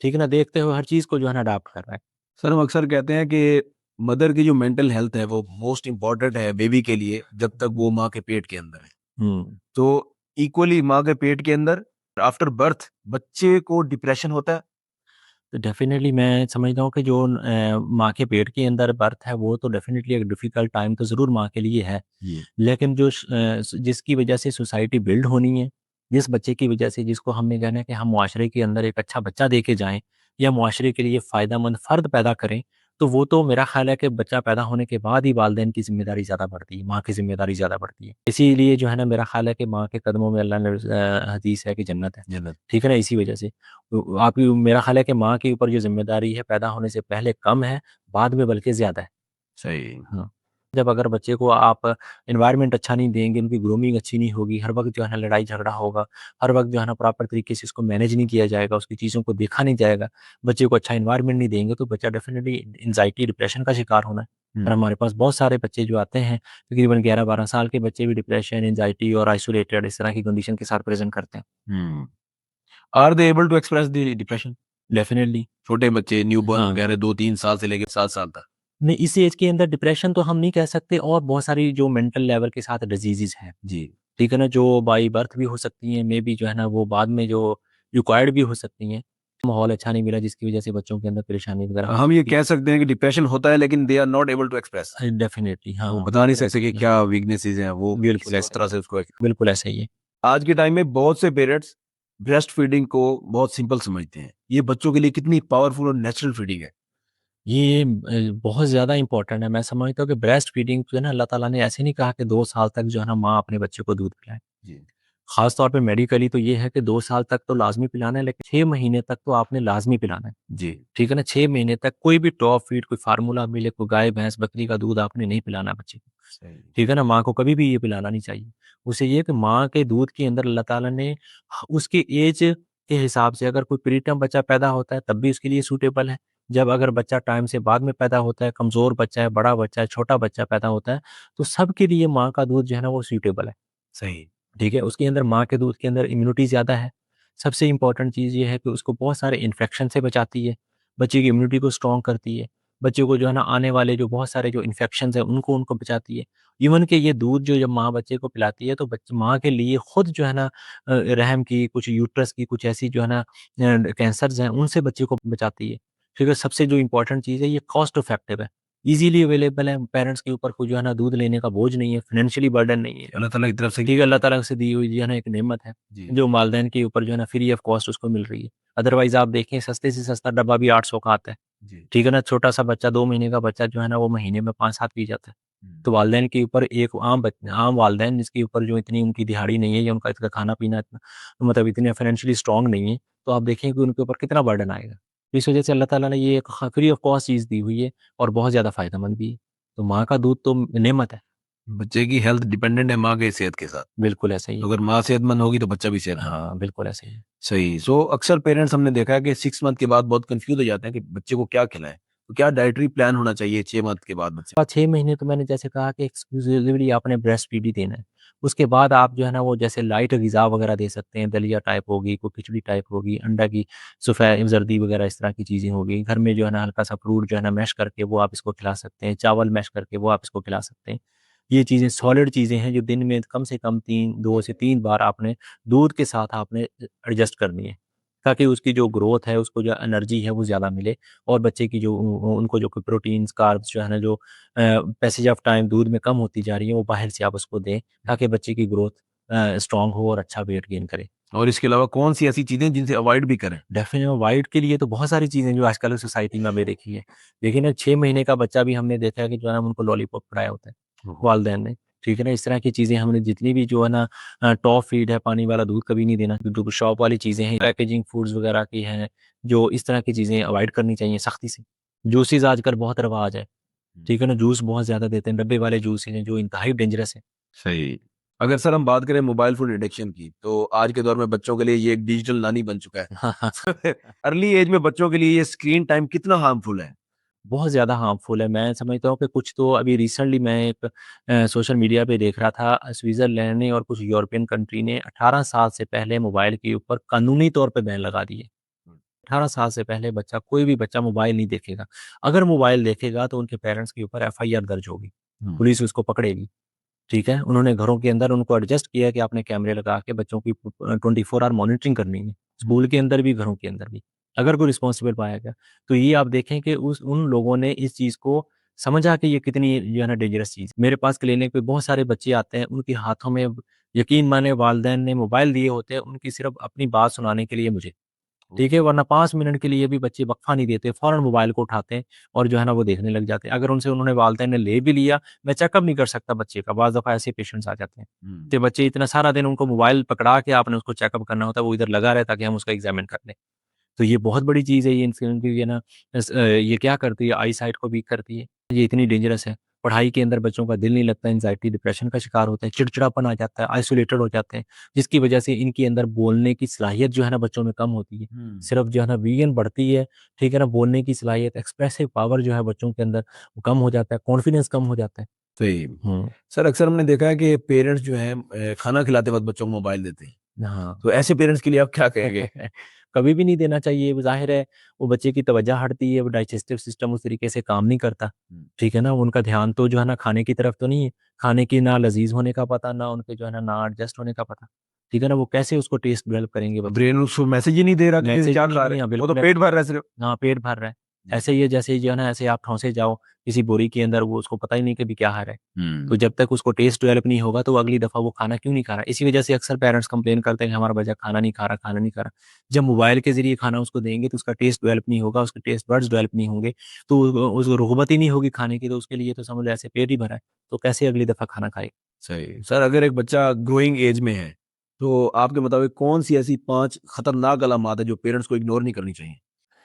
ठीक है ना? देखते हुए हर चीज़ को जो है ना अडॉप्ट कर रहा है। सर हम अक्सर कहते हैं कि मदर की जो मेंटल हेल्थ है वो मोस्ट इम्पोर्टेंट है बेबी के लिए जब तक वो माँ के पेट के अंदर है। हुँ। तो इक्वली माँ के पेट के अंदर आफ्टर बर्थ बच्चे को डिप्रेशन होता है? तो डेफ़िनेटली मैं समझता हूँ कि जो माँ के पेट के अंदर बर्थ है वो तो डेफ़िनेटली एक डिफ़िकल्ट टाइम तो ज़रूर माँ के लिए है। जी। लेकिन जिसकी वजह से सोसाइटी बिल्ड होनी है, जिस बच्चे की वजह से जिसको हमने कहना है कि हम मुआशरे के अंदर एक अच्छा बच्चा दे के जाएँ या मुआशरे के लिए फ़ायदेमंद फ़र्द पैदा करें, तो वो तो मेरा ख़्याल है कि बच्चा पैदा होने के बाद ही वालिदैन की ज़िम्मेदारी ज़्यादा बढ़ती है, माँ की ज़िम्मेदारी ज़्यादा बढ़ती है। इसीलिए जो है ना मेरा ख़्याल है कि माँ के कदमों में अल्लाह ने हदीस है कि जन्नत है। जन्नत। ठीक है ना? इसी वजह से। तो आप मेरा ख़्याल है कि माँ के ऊपर जो ज़िम्मेदारी है पैदा होने से पहले कम है, बाद में बल्कि ज़्यादा है। सही। हाँ। जब अगर बच्चे को आप एनवायरनमेंट अच्छा नहीं देंगे, उनकी ग्रूमिंग अच्छी नहीं होगी, हर वक़्त जो है ना लड़ाई-झगड़ा होगा, हर वक़्त जो है ना प्रॉपर तरीके से इसको मैनेज नहीं किया जाएगा, उसकी चीज़ों को देखा नहीं जाएगा, बच्चे को अच्छा एनवायरनमेंट नहीं देंगे, तो बच्चा डेफ़िनिटली एंग्ज़ायटी, डिप्रेशन का शिकार होना है। हुँ, और हमारे पास बहुत सारे बच्चे जो आते हैं, तकरीबन 11-12 साल के बच्चे भी डिप्रेशन, एंग्ज़ायटी और आइसोलेटेड इस तरह की कंडीशन के साथ प्रेज़ेंट करते हैं। हुँ। Are they able to express the depression? Definitely छोटे बच्चे न्यूबॉर्न हाँ। वगैरह 2-3 साल से लेके 7 साल तक। नहीं, इस एज के अंदर डिप्रेशन तो हम नहीं कह सकते और बहुत सारी जो मेंटल लेवल के साथ डिज़ीज़ेज़ हैं। जी। ठीक है ना? जो बाय बर्थ भी हो सकती हैं, मेबी जो है ना वो बाद में जो रिक्वायर्ड भी हो सकती हैं। माहौल अच्छा नहीं मिला जिसकी वज़ह से बच्चों के अंदर परेशानी वग़ैरह हो हम ये सकती है। कह सकते हैं कि डिप्रेशन होता है लेकिन they are not able to express. Definitely वो हाँ, बता नहीं बिल्कुल सकते ऐसा कि ही है। क्या वीकनेसेस हैं, वो बिल्कुल किसी और ऐसा तरह ही है। से उसको बिल्कुल ऐसा ही है। आज के टाइम में बहुत से पेरेंट्स ब्रेस्ट फीडिंग को बहुत सिंपल समझते हैं। ये बच्चों के लिए कितनी पावरफुल और नेचुरल फीडिंग है। ये बहुत ज़्यादा इम्पोर्टेंट है। मैं समझता हूँ कि ब्रेस्ट फीडिंग जो है ना अल्लाह ताला ने ऐसे नहीं कहा कि 2 साल तक जो है ना माँ अपने बच्चे को दूध पिलाए। जी, ख़ास तौर पे मेडिकली तो ये है कि 2 साल तक तो लाज़मी पिलाना है, लेकिन 6 महीने तक तो आपने लाज़मी पिलाना है। जी, ठीक है ना? 6 महीने तक कोई भी टॉप फीड, कोई फ़ॉर्मूला मिले, कोई गाय, भैंस, बकरी का दूध आपने नहीं पिलाना बच्चे को। सही। ठीक है ना? माँ को कभी भी ये पिलाना नहीं चाहिए। उसे ये है कि माँ के दूध के अंदर अल्लाह ताला ने उसकी ऐज के हिसाब से अगर कोई प्रीटर्म बच्चा पैदा होता है, तब भी उसके लिए सूटेबल है। जब अगर बच्चा टाइम से बाद में पैदा होता है, कमज़ोर बच्चा है, बड़ा बच्चा है, छोटा बच्चा पैदा होता है, तो सबके लिए माँ का दूध जो है ना वो सूटेबल है। सही। ठीक है? उसके अंदर माँ के दूध के अंदर इम्यूनिटी ज़्यादा है। सबसे इम्पोर्टेंट चीज़ ये है कि उसको बहुत सारे इन्फेक्शन से बचाती है, बच्चे की इम्यूनिटी को स्ट्रॉन्ग करती है, बच्चे को जो है ना आने वाले जो बहुत सारे जो इन्फेक्शंस हैं उनको उनको बचाती है। इवन कि ये दूध जो जब माँ बच्चे को पिलाती है तो माँ के लिए खुद जो है ना रहम की, कुछ यूट्रस की कुछ ऐसी जो है ना कैंसर्स हैं उनसे बच्चे को बचाती है। ठीक है? सबसे जो इम्पोर्टेंट चीज़ है ये कॉस्ट इफेक्टिव है। इजीली अवेलेबल है, पेरेंट्स के ऊपर कोई जो है ना दूध लेने का बोझ नहीं है, फाइनेंशियली बर्डन नहीं है। अल्लाह ताला की तरफ से ठीक है, अल्लाह ताला से दी हुई जो है ना एक नेमत है, जी जो वालिदैन के ऊपर जो है ना फ्री ऑफ कॉस्ट उसको मिल रही है। अदरवाइज़ आप देखें सस्ते से सस्ता डब्बा भी 800 का आता है। जी ठीक है ना, छोटा-सा बच्चा 2 महीने का बच्चा जो है ना वो महीने में 5-7 पी जाता है। तो हम्म, वालिदैन के ऊपर एक आम वालिदैन जिसके ऊपर जो इतनी उनकी दिहाड़ी नहीं है या उनका इतना खाना-पीना इतना मतलब इतने फाइनेंशियली स्ट्रॉन्ग नहीं है, तो आप देखें कि उनके ऊपर कितना बर्डन आएगा। इस वजह से अल्लाह ताला ने ये एक फ्री ऑफ कॉस्ट चीज़ दी हुई है और बहुत ज़्यादा फ़ायदेमंद भी है। तो माँ का दूध तो नेमत है। बच्चे की हेल्थ डिपेंडेंट है माँ के सेहत के साथ। बिल्कुल ऐसा ही तो है। अगर माँ सेहतमंद होगी तो बच्चा भी सेहतमंद होगा। हाँ, बिल्कुल ऐसा ही है। सही। सो अक्सर पेरेंट्स हमने देखा है कि 6 मंथ के बाद बहुत कंफ्यूज हो जाते हैं कि बच्चे को क्या खिलाएं। तो क्या डाइटरी प्लान होना चाहिए 6 मंथ के बाद बच्चे 6 महीने तो मैंने जैसे कहा कि एक्सक्लूसिवली आपने ब्रेस्ट फीड ही देना है। उसके बाद आप जो है ना वो जैसे लाइट ग़िज़ा वगैरह दे सकते हैं, दलिया टाइप होगी, कोई खिचड़ी टाइप होगी, अंडा की ज़र्दी वगैरह इस तरह की चीज़ें होगी। घर में जो है ना हल्का-सा फ्रूट जो है ना मैश करके वो आप इसको खिला सकते हैं, चावल मैश करके वो आप इसको खिला सकते हैं। ये चीज़ें सॉलिड चीज़ें हैं जो दिन में कम से कम 2 से 3 बार आपने दूध के साथ आपने एडजस्ट करनी है, ताकि उसकी जो ग्रोथ है, उसको जो एनर्जी है वो ज़्यादा मिले और बच्चे की जो उनको जो प्रोटीन्स, कार्ब्स जो है ना जो पैसेज ऑफ टाइम दूध में कम होती जा रही है, वो बाहर से आप उसको दें, ताकि बच्चे की ग्रोथ स्ट्रॉन्ग हो और अच्छा वेट गेन करे। और इसके अलावा कौन सी ऐसी चीजें जिनसे अवॉइड भी करें? डेफ़िनेटली वाइट के लिए तो बहुत सारी चीज़ें जो आजकल सोसाइटी में हमें देखी है। देखिए ना 6 महीने का बच्चा भी हमने देखा है कि जो है ना उनको लॉलीपॉप खिलाया होता है, ओहो। वालिदैन ने। ठीक है ना? इस तरह की चीज़ें हमने जितनी भी जो है ना टॉप फीड है, पानी वाला दूध कभी नहीं देना। जो शॉप वाली चीज़ें हैं, पैकेजिंग फूड्स वगैरह की हैं, जो इस तरह की चीज़ें अवॉइड करनी चाहिए सख्ती से। जूसेज़ आजकल बहुत रवाज है। ठीक है ना? जूस बहुत ज़्यादा देते हैं, डब्बे वाले जूस हैं जो इंतहाई डेंजरस हैं। सही। अगर सर हम बात करें मोबाइल फ़ोन एडिक्शन की, तो आज के दौर में बच्चों के लिए ये एक डिजिटल नानी बन चुका है। अर्ली एज में बच्चों के लिए ये स्क्रीन टाइम कितना हार्मफुल है? बहुत ज़्यादा हार्मफुल है। मैं समझता हूँ कि कुछ तो अभी रिसेंटली मैं एक सोशल मीडिया पे देख रहा था स्विट्ज़रलैंड ने और कुछ यूरोपियन कंट्री ने 18 साल से पहले मोबाइल के ऊपर कानूनी तौर पे बैन लगा दिए। 18 साल से पहले बच्चा कोई भी बच्चा मोबाइल नहीं देखेगा। अगर मोबाइल देखेगा तो उनके पेरेंट्स के ऊपर एफआईआर दर्ज होगी। हुँ, पुलिस उसको पकड़ेगी। ठीक है? उन्होंने घरों के अंदर उनको एडजस्ट किया कि आपने कैमरे लगा के बच्चों की 24 आवर मॉनिटरिंग करनी है। स्कूल के अंदर भी, घरों के अंदर भी। अगर कोई रिस्पॉन्सिबल पाया गया, तो ये आप देखें कि उस उन लोगों ने इस चीज़ को समझा कि ये कितनी जो है ना डेंजरस चीज़ है। मेरे पास क्लिनिक पे बहुत सारे बच्चे आते हैं, उनके हाथों में यकीन मानिए वालिदैन ने मोबाइल दिए होते हैं, उनकी सिर्फ़ अपनी बात सुनाने के लिए मुझे। ठीक है? वरना 5 मिनट के लिए भी बच्चे वक़्फ़ा नहीं देते, फ़ौरन मोबाइल को उठाते हैं और जो है ना वो देखने लग जाते हैं। अगर उनसे उन्होंने वालिदैन ने ले भी लिया, मैं चेकअप नहीं कर सकता बच्चे का, बाज़ दफ़ा ऐसे पेशेंट्स आ जाते हैं। हुँ। तो बच्चे इतना सारा दिन उनको मोबाइल पकड़ा के आपने उसको चेकअप करना होता है, वो इधर लगा रहे ताकि हम उसका एग्ज़ामिन कर लें। तो ये बहुत बड़ी चीज़ है ये इन्फ्लुएंस भी है ना ये क्या करती है आई साइट को वीक करती है। ये इतनी डेंजरस है। पढ़ाई के अंदर बच्चों का दिल नहीं लगता, एंग्ज़ायटी, डिप्रेशन का शिकार होते हैं, चिड़चिड़ापन आ जाता है, आइसोलेटेड हो जाते हैं, जिसकी वजह से इनके अंदर बोलने की सलाहियत जो है ना बच्चों में कम होती है। हुँ। सिर्फ़ जो है ना विज़न बढ़ती है, ठीक है ना? बोलने की सलाहियत, एक्सप्रेसिव पावर जो है बच्चों के अंदर वो कम हो जाता है, कॉन्फिडेंस कम हो जाता है। सही। हुँ। सर अक्सर हमने देखा है कि पेरेंट्स जो हैं खाना खिलाते वक़्त बच्चों को मोबाइल देते हैं। हाँ। तो ऐसे पेरेंट्स के लिए आप क्या कहेंगे? कभी भी नहीं देना चाहिए, वो ज़ाहिर है वो बच्चे की तवज्जो हटती है, वो डाइजेस्टिव सिस्टम उस तरीके से काम नहीं करता, हुँ। ठीक है ना? उनका ध्यान तो जो है ना खाने की तरफ तो नहीं है, खाने की ना लज़ीज़ होने का पता, ना उनके जो है ना एडजस्ट होने का पता, ठीक है ना? वो कैसे उसको टेस्ट डेवलप करेंगे बच्चे? ब्रेन उसको मैसेज ही नहीं दे रहा कि मैसेज क्या ही खा नहीं रहे है, हैं, हाँ, वो तो बिल्कुल पेट ऐसे भर रहा है सिर्फ़। हाँ, पेट भर रहा है। जी। ऐसे ही है जैसे जो है ना ऐसे आप ठौंसे जाओ किसी बोरी के अंदर, वो उसको पता ही नहीं कि अभी क्या आ रहा है। तो हुँ। जब तक उसको टेस्ट डेवलप नहीं होगा तो वो अगली दफ़ा वो खाना क्यों नहीं खा रहा? इसी वजह से अक्सर पेरेंट्स कंप्लेन करते हैं कि हमारा बच्चा खाना नहीं खा रहा, खाना नहीं खा रहा। जब मोबाइल के ज़रिए खाना उसको देंगे तो उसका टेस्ट डेवलप नहीं होगा, उसके टेस्ट बड्स डेवलप नहीं होंगे, तो उसको रुग़बत ही नहीं होगी खाने की, तो उसके लिए तो समझ लो ऐसे पेट ही भरा है, तो कैसे अगली दफ़ा खाना खाएगा? सही। सर अगर एक बच्चा ग्रोइंग एज में है, तो आपके मुताबिक कौन-सी ऐसी 5 खतरनाक अलामात है जो पेरेंट्स को इग्नोर नहीं करनी चाहिए?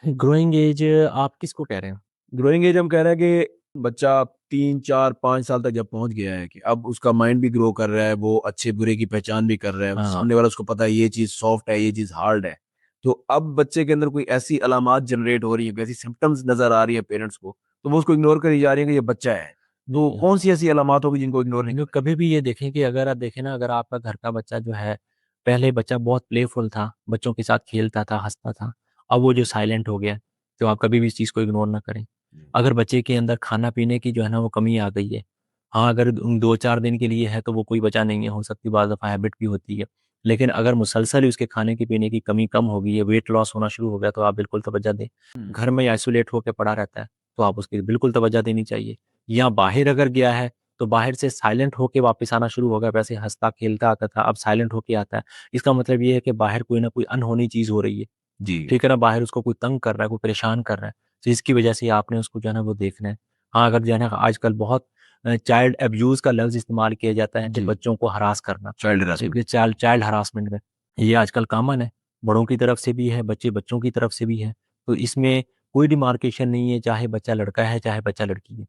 ग्रोइंग एज आप किसको कह रहे हैं? ग्रोइंग एज हम कह रहे हैं कि बच्चा 3, 4, 5 साल तक जब पहुँच गया है कि अब उसका माइंड भी ग्रो कर रहा है, वो अच्छे-बुरे की पहचान भी कर रहा है, हाँ। सामने वाला उसको पता है ये चीज़ सॉफ्ट है, ये चीज़ हार्ड है। तो अब बच्चे के अंदर कोई ऐसी अलामात जनरेट हो रही है, कोई ऐसी सिम्पटम्स नज़र आ रही है पेरेंट्स को, तो वो उसको इग्नोर करी जा रही है कि ये बच्चा है। तो कौन-सी ऐसी अलामात होगी जिनको इग्नोर नहीं जो करना कभी भी ये देखें कि अगर आप देखें ना, अगर आपका घर का बच्चा जो है, पहले बच्चा बहुत प्लेफुल था, बच्चों के साथ खेलता था, हँसता था, अब वो जो साइलेंट हो गया, तो आप कभी भी इस चीज़ को इग्नोर ना करें। चाहिए? अगर बच्चे के अंदर खाना-पीने की जो है ना वो कमी आ गई है, हाँ, अगर 2-4 दिन के लिए है तो वो कोई वजह नहीं है, हो सकती है बाज़ दफ़ा हैबिट भी होती है। लेकिन अगर मुसलसल ही उसके खाने की पीने की कमी कम हो गई है, वेट लॉस होना शुरू हो गया, तो आप बिल्कुल तवज्जो दें। हुँ। घर में आइसोलेट होके पड़ा रहता है, तो आप उसकी बिल्कुल तवज्जो देनी चाहिए। या बाहर अगर गया है तो बाहर से साइलेंट होके वापस आना शुरू होगा, वैसे हँसता खेलता आता था, अब साइलेंट होके आता है। इसका मतलब ये है कि बाहर कोई ना कोई अनहोनी चीज़ हो रही है, जी। ठीक है ना? बाहर उसको कोई तंग कर रहा है, कोई परेशान कर रहा है, तो इसकी वजह से आपने उसको जो है ना वो देखना है। हाँ, अगर जो है ना आजकल बहुत चाइल्ड अब्यूज़ का लफ्ज़ इस्तेमाल किया जाता है कि जी। बच्चों को हरास करना, चाइल्ड ठीक हरासमेंट। है? चाइल्ड चाइल्ड हरासमेंट में ये आजकल कॉमन है, बड़ों की तरफ से भी है, बच्चे बच्चों की तरफ से भी है। तो इसमें कोई डिमार्केशन नहीं है, चाहे बच्चा लड़का है, चाहे बच्चा लड़की है,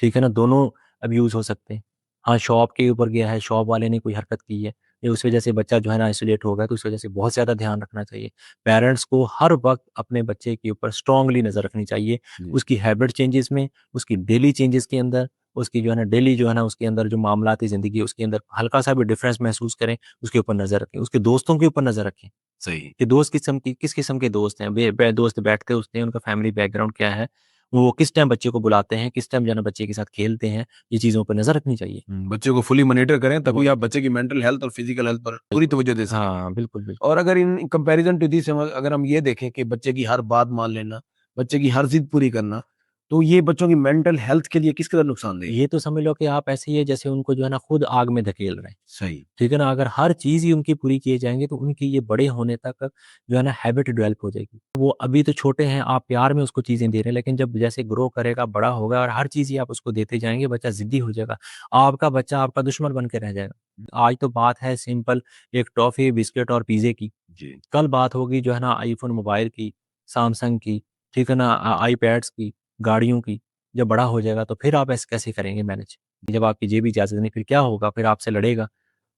ठीक है ना? दोनों अब्यूज़ हो सकते हैं। हाँ, शॉप के ऊपर गया है, शॉप वाले ने कोई हरकत की है, या उस वजह से बच्चा जो है ना आइसोलेट हो गया, तो उस वजह से बहुत ज़्यादा ध्यान रखना चाहिए। पेरेंट्स को हर वक़्त अपने बच्चे के ऊपर स्ट्रॉन्गली नज़र रखनी चाहिए, जी। उसकी हैबिट चेंजेज़ में, उसकी डेली चेंजेज़ के अंदर, उसकी जो है ना डेली जो है ना उसके अंदर जो मामलाती ज़िंदगी है, उसके अंदर हल्का-सा भी डिफ़रेंस महसूस करें, उसके ऊपर नज़र रखें, उसके दोस्तों के ऊपर नज़र रखें सही। कि दोस्त किस किस्म के दोस्त हैं, बे बे दोस्त बैठते उठते हैं, उनका फैमिली बैकग्राउंड क्या है, वो किस टाइम बच्चे को बुलाते हैं, किस टाइम जो है ना बच्चे के साथ खेलते हैं, ये चीज़ों पर नज़र रखनी चाहिए। बच्चे को फुली मॉनिटर करें तभी वो आप बच्चे की मेंटल हेल्थ और फिजिकल हेल्थ पर पूरी बिल्कुल। तवज्जो दे सकेंगे। हाँ, बिल्कुल, बिल्कुल। और अगर इन कंपैरिजन टू दिस अगर हम ये देखें कि बच्चे की हर बात मान लेना, बच्चे की हर जिद पूरी करना, तो ये बच्चों की मेंटल हेल्थ के लिए किस कदर नुकसानदेह है? ये तो समझ लो कि आप ऐसे ही है जैसे उनको जो है ना खुद आग में धकेल रहे हैं। सही। ठीक है ना? अगर हर चीज़ ही उनकी पूरी किए जाएँगे तो उनकी ये बड़े होने तक जो है ना हैबिट डेवलप हो जाएगी। वो अभी तो छोटे हैं, आप प्यार में उसको चीज़ें दे रहे हैं, लेकिन जब जैसे ग्रो करेगा, बड़ा होगा और हर चीज़ ही आप उसको देते जाएँगे, बच्चा ज़िद्दी हो जाएगा। आपका बच्चा आपका दुश्मन बन के रह जाएगा। आज तो बात है सिंपल एक टॉफ़ी, बिस्किट और पिज़्ज़े की। जी। कल बात होगी जो है ना आईफ़ोन मोबाइल की, सैमसंग की, ठीक है ना? आईपैड्स की, गाड़ियों की। जब बड़ा हो जाएगा तो फिर आप ऐसे कैसे करेंगे मैनेज? जब आपकी जेब ही इजाज़त नहीं, फिर क्या होगा? फिर आपसे लड़ेगा।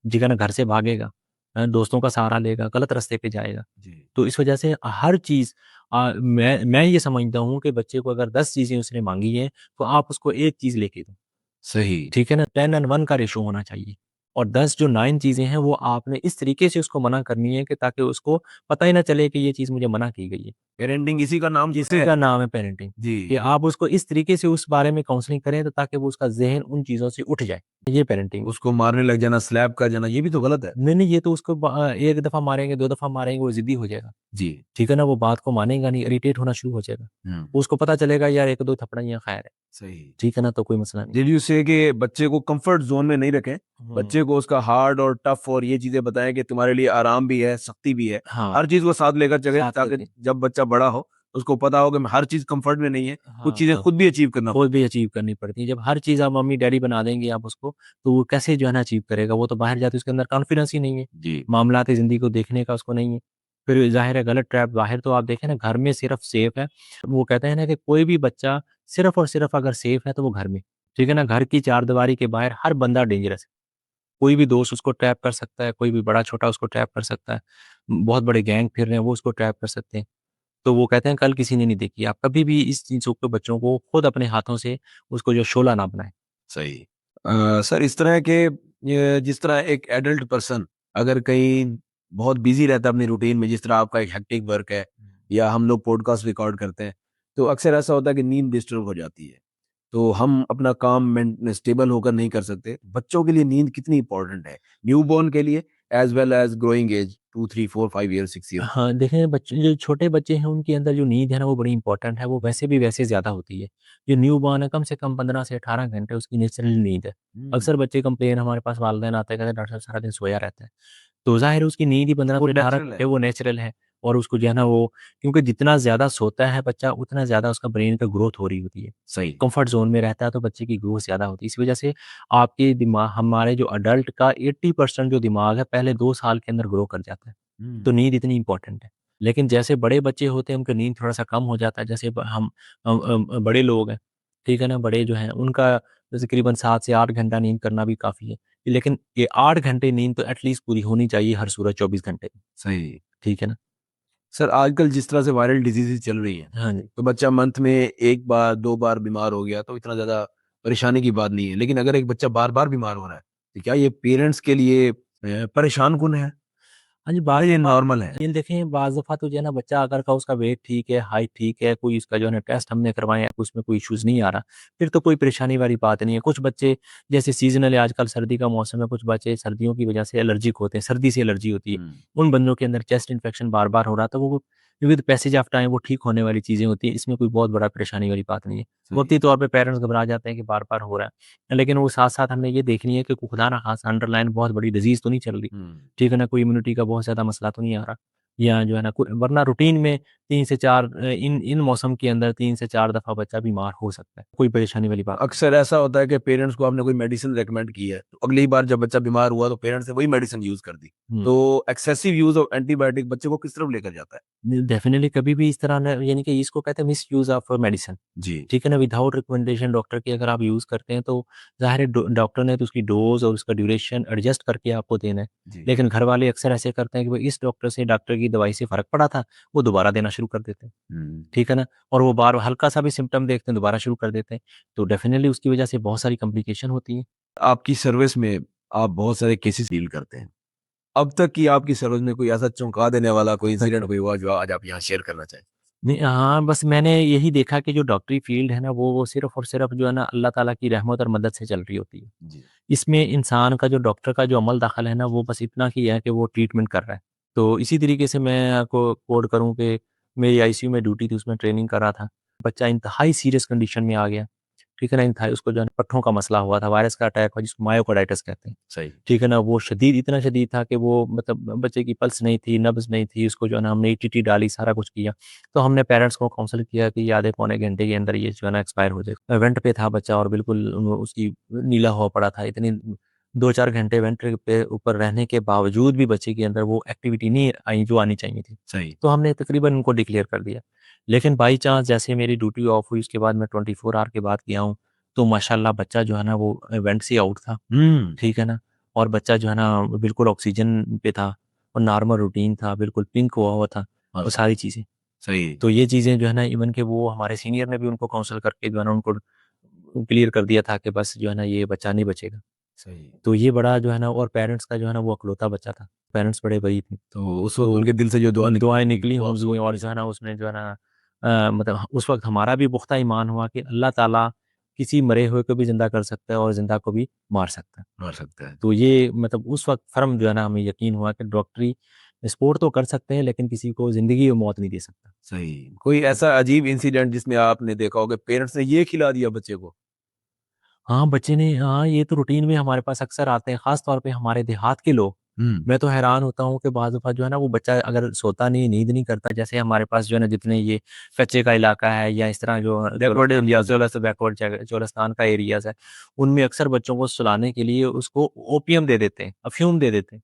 ठीक है ना, घर से भागेगा, दोस्तों का सहारा लेगा, गलत रास्ते पे जाएगा। जी। तो इस वजह से हर चीज़ मैं ये समझता हूँ कि बच्चे को अगर 10 चीज़ें उसने माँगी हैं, तो आप उसको 1 चीज़ लेके दो। सही। ठीक है ना? 10 एंड 1 का रेशियो होना चाहिए और 10 जो 9 चीज़ें हैं, वो आपने इस तरीके से उसको मना करनी है कि ताकि उसको पता ही ना चले कि ये चीज़ मुझे मना की गई है। पेरेंटिंग इसी का नाम तो इसी है। का नाम है पेरेंटिंग, जी। कि आप उसको इस तरीके से उस बारे में काउंसलिंग करें तो ताकि वो उसका ज़हन उन चीज़ों से उठ जाए। ये पेरेंटिंग है। उसको मारने लग जाना, स्लैप कर जाना, ये भी तो गलत है। नहीं, नहीं, ये तो उसको 1 दफ़ा मारेंगे, 2 दफ़ा मारेंगे, वो ज़िद्दी हो जाएगा। जी। ठीक है ना? वो बात को मानेगा नहीं, इरिटेट होना शुरू हो जाएगा। हुँ। उसको पता चलेगा यार 1-2 थपड़ियाँ खैर है। सही। ठीक है ना? तो कोई मसला नहीं। डिड यू से कि बच्चे को कंफर्ट ज़ोन में नहीं रखें, हुँ। बच्चे को उसका हार्ड और टफ और ये चीज़ें बताएँ कि तुम्हारे लिए आराम भी है, सख्ती भी है। हाँ, हर चीज़ को साथ लेकर चलें साथ ताकि लेके जब बच्चा बड़ा हो, उसको पता हो कि मैं हर चीज़ कंफर्ट में नहीं है, कुछ हाँ, चीज़ें हाँ। खुद भी अचीव करना खुद पड़ता भी अचीव करनी पड़ती है। जब हर चीज़ आप मम्मी-डैडी बना देंगे आप उसको, तो वो कैसे जो है ना अचीव करेगा? वो तो बाहर जाके उसके अंदर कॉन्फिडेंस ही नहीं है। है। जी। मामलाती ज़िंदगी को देखने का उसको नहीं है। फिर ज़ाहिर है गलत ट्रैप बाहर तो आप देखें ना घर में सिर्फ़ सेफ है। वो कहते हैं ना कि कोई भी बच्चा सिर्फ़ और सिर्फ़ अगर सेफ है तो वो घर में। ठीक है ना? घर की चारदीवारी के बाहर हर बंदा डेंजरस है। कोई भी दोस्त उसको ट्रैप कर सकता है, कोई भी बड़ा-छोटा उसको ट्रैप कर सकता है। बहुत बड़े गैंग फिर रहे हैं, वो उसको ट्रैप कर सकते हैं। तो वो कहते हैं कल किसी ने नहीं देखी। आप कभी भी इस चीज़ों को बच्चों को खुद अपने हाथों से उसको जो शोला ना बनाएँ। सही। सर इस तरह के जिस तरह एक एडल्ट पर्सन अगर कहीं बहुत बिज़ी रहता है अपनी रूटीन में, जिस तरह आपका एक हेक्टिक वर्क है या हम लोग पॉडकास्ट रिकॉर्ड करते हैं, तो अक्सर ऐसा होता है कि नींद डिस्टर्ब हो जाती है। तो हम अपना काम स्टेबल होकर नहीं कर सकते। बच्चों के लिए नींद कितनी इंपॉर्टेंट है? न्यूबॉर्न के लिए as well as growing age 2, 3, 4, 5 year, 6 year? हाँ, देखें बच्चे जो छोटे बच्चे हैं उनके अंदर जो नींद है ना वो बड़ी इम्पोर्टेंट है, वो वैसे भी वैसे ज़्यादा होती है। जो न्यूबॉर्न है कम से कम 15 से 18 घंटे उसकी नेचुरल नींद है। हुँ। अक्सर बच्चे कंप्लेन हमारे पास वालिदैन आते हैं कहते हैं डॉक्टर साहब सारा दिन सोया रहता है। तो ज़ाहिर है उसकी नींद ही 15 वो से 18 नेचुरल है। घंटे वो नेचुरल है और उसको जो है ना वो क्योंकि जितना ज़्यादा सोता है बच्चा उतना ज़्यादा उसका ब्रेन का ग्रोथ हो रही होती है। सही। कम्फर्ट ज़ोन में रहता है तो बच्चे की ग्रोथ ज़्यादा होती है। इस वजह से आपके हमारे जो अडल्ट का 80% जो दिमाग है पहले 2 साल के अंदर ग्रो कर जाता है। हुँ। तो नींद इतनी इम्पोर्टेंट है। लेकिन जैसे बड़े बच्चे होते हैं उनकी नींद थोड़ा-सा कम हो जाता है जैसे हम बड़े लोग हैं, ठीक है ना? बड़े जो हैं उनका जैसे करीबन 7 से 8 घंटा नींद करना भी काफ़ी है। लेकिन ये 8 घंटे नींद तो एटलीस्ट पूरी होनी चाहिए हर सूरत 24 घंटे में, सही। ठीक है ना? सर आजकल जिस तरह से वायरल डिज़ीज़ेज़ चल रही हैं, हाँ जी। तो बच्चा मंथ में 1 बार, 2 बार बीमार हो गया तो इतना ज़्यादा परेशानी की बात नहीं है। लेकिन अगर एक बच्चा बार-बार बीमार हो रहा है, तो क्या ये पेरेंट्स के लिए परेशान-कुन है? हाँ जी, या ये नॉर्मल है? ये देखें बाज़ दफ़ा तो जो है ना बच्चा अगर का उसका वेट ठीक है, हाइट ठीक है, कोई इसका जो है ना टेस्ट हमने करवाए हैं, उसमें कोई इश्यूज़ नहीं आ रहा, फिर तो कोई परेशानी वाली बात नहीं है। कुछ बच्चे जैसे सीज़नल है आजकल सर्दी का मौसम है, कुछ बच्चे सर्दियों की वजह से एलर्जिक होते हैं, सर्दी से एलर्जी होती है। हुँ। उन बंदों के अंदर चेस्ट इन्फेक्शन बार-बार हो रहा था, वो विद पैसेज ऑफ टाइम वो ठीक होने वाली चीज़ें होती हैं, इसमें कोई बहुत बड़ा परेशानी वाली बात नहीं है। सही। वक़्ती तौर पे पेरेंट्स घबरा जाते हैं कि बार-बार हो रहा है, लेकिन वो साथ-साथ हमने ये देखनी है कि खुदा ना ख़ास्ता अंडरलाइन बहुत बड़ी डिज़ीज़ तो नहीं चल रही, ठीक है ना? कोई इम्यूनिटी का बहुत ज़्यादा मसला तो नहीं आ रहा, या जो है ना कोई, वरना रूटीन में 3 से 4 इन इन मौसम के अंदर 3 से 4 दफ़ा बच्चा बीमार हो सकता है। कोई परेशानी वाली बात अक्सर ऐसा होता है कि पेरेंट्स को आपने कोई मेडिसिन रेकमेंड की है, तो अगली बार जब बच्चा बीमार हुआ तो पेरेंट्स ने वही मेडिसिन यूज़ कर दी। हुँ। तो एक्सेसिव यूज़ ऑफ एंटीबायोटिक बच्चे को किस तरफ लेकर जाता है? डेफ़िनिटली कभी भी इस तरह न, यानी कि इसको कहते हैं मिसयूज़ ऑफ मेडिसिन। जी, ठीक है ना? विदाउट रिकमेंडेशन डॉक्टर की अगर आप यूज़ करते हैं तो ज़ाहिर है डॉक्टर ने तो उसकी डोज़ और उसका ड्यूरेशन एडजस्ट करके आपको देना है। जी। लेकिन घर वाले अक्सर ऐसे करते हैं कि भई इस डॉक्टर की दवाई से फ़र्क पड़ा था, वो दोबारा देना शुरू कर देते हैं। हुँ। ठीक है ना? और वो बार हल्का-सा भी सिम्पटम देखते हैं, दोबारा शुरू कर देते हैं। तो डेफ़िनिटली उसकी वजह से बहुत सारी कॉम्प्लिकेशन होती हैं। आपकी सर्विस में आप बहुत सारे केसेस डील करते हैं। अब तक की आपकी सर्विस में कोई ऐसा चौंका देने वाला कोई इंसिडेंट कोई हुआ जो आज आप यहाँ शेयर करना चाहें? नहीं, हाँ, बस मैंने यही देखा कि जो डॉक्टरी फ़ील्ड है ना, वो सिर्फ़ और सिर्फ़ जो है ना अल्लाह ताला की रहमत और मदद से चल रही होती है। जी। इसमें इंसान का जो डॉक्टर का जो अमल दखल है ना, वो बस इतना ही है कि वो ट्रीटमेंट कर रहा है। तो इसी तरीके से मैं आपको कोट करूँ कि मेरी आईसीयू में ड्यूटी थी, उसमें ट्रेनिंग कर रहा था। बच्चा इंतहाई सीरियस कंडीशन में आ गया, ठीक है ना? इंतहाई उसको जो है ना पट्ठों का मसला हुआ था, वायरस का अटैक हुआ जिसको मायोकार्डाइटिस कहते हैं। सही। ठीक है ना? वो शदीद, इतना शदीद था कि वो मतलब बच्चे की पल्स नहीं थी, नब्ज़ नहीं थी, उसको जो है ना हमने ईटीटी डाली, सारा कुछ किया। तो हमने पेरेंट्स को काउंसल किया कि ये आधे पौने घंटे के अंदर ये जो है ना एक्सपायर हो जाएगा। वेंट पे था बच्चा और बिल्कुल उसकी नीला हुआ पड़ा था। इतनी 2-4 घंटे वेंट पे ऊपर रहने के बावजूद भी बच्चे के अंदर वो एक्टिविटी नहीं आई जो आनी चाहिए थी। सही। तो हमने तकरीबन उनको डिक्लेयर कर दिया। लेकिन बाई चांस जैसे मेरी ड्यूटी ऑफ हुई, उसके बाद मैं 24 आवर के बाद गया हूँ, तो माशाअल्लाह बच्चा जो है ना वो वेंट से आउट था। हुँ। ठीक है ना? और बच्चा जो है ना बिल्कुल ऑक्सीजन पे था और नॉर्मल रूटीन था, बिल्कुल पिंक हुआ हुआ था और माशा सारी चीज़ें। सही, तो ये चीज़ें जो है ना इवन कि वो हमारे सीनियर ने भी उनको काउंसल करके जो है ना उनको क्लियर कर दिया था कि बस जो है ना ये बच्चा नहीं बचेगा। सही। तो ये बड़ा जो है ना, और पेरेंट्स का जो है ना वो इकलौता बच्चा था। पेरेंट्स बड़े वरीब थे। तो उस वक़्त तो उनके दिल से जो दुआ दुआएँ निकली निकली वो हुज़ूर, और जो है ना उसने जो है ना मतलब उस वक़्त हमारा भी पुख्ता ईमान हुआ कि अल्लाह ताला किसी मरे हुए को भी ज़िंदा कर सकता है और ज़िंदा को भी मार सकता है। मार सकता है। तो ये मतलब उस वक़्त फ़र्म जो है ना हमें यकीन हुआ कि डॉक्टरी सपोर्ट तो कर सकते हैं, लेकिन किसी को ज़िंदगी और मौत नहीं दे सकता। सही। कोई ऐसा अजीब इंसिडेंट जिसमें आपने देखा हो कि पेरेंट्स ने ये खिला दिया बच्चे को? हाँ, बच्चे ने, हाँ, ये तो रूटीन में हमारे पास अक्सर आते हैं, ख़ास तौर पे हमारे देहात के लोग। हुँ। मैं तो हैरान होता हूँ कि बाज़ दफ़ा जो है ना वो बच्चा अगर सोता नहीं, नींद नहीं करता, जैसे हमारे पास जो है ना जितने ये कच्चे का इलाका है या इस तरह जो बैकवर्ड एरियाज़। बैकवर्ड जगह चोलिस्तान का एरियाज़ है, उनमें अक्सर बच्चों को सुलाने के लिए उसको ओपियम दे देते हैं, अफ़्यूम दे देते हैं।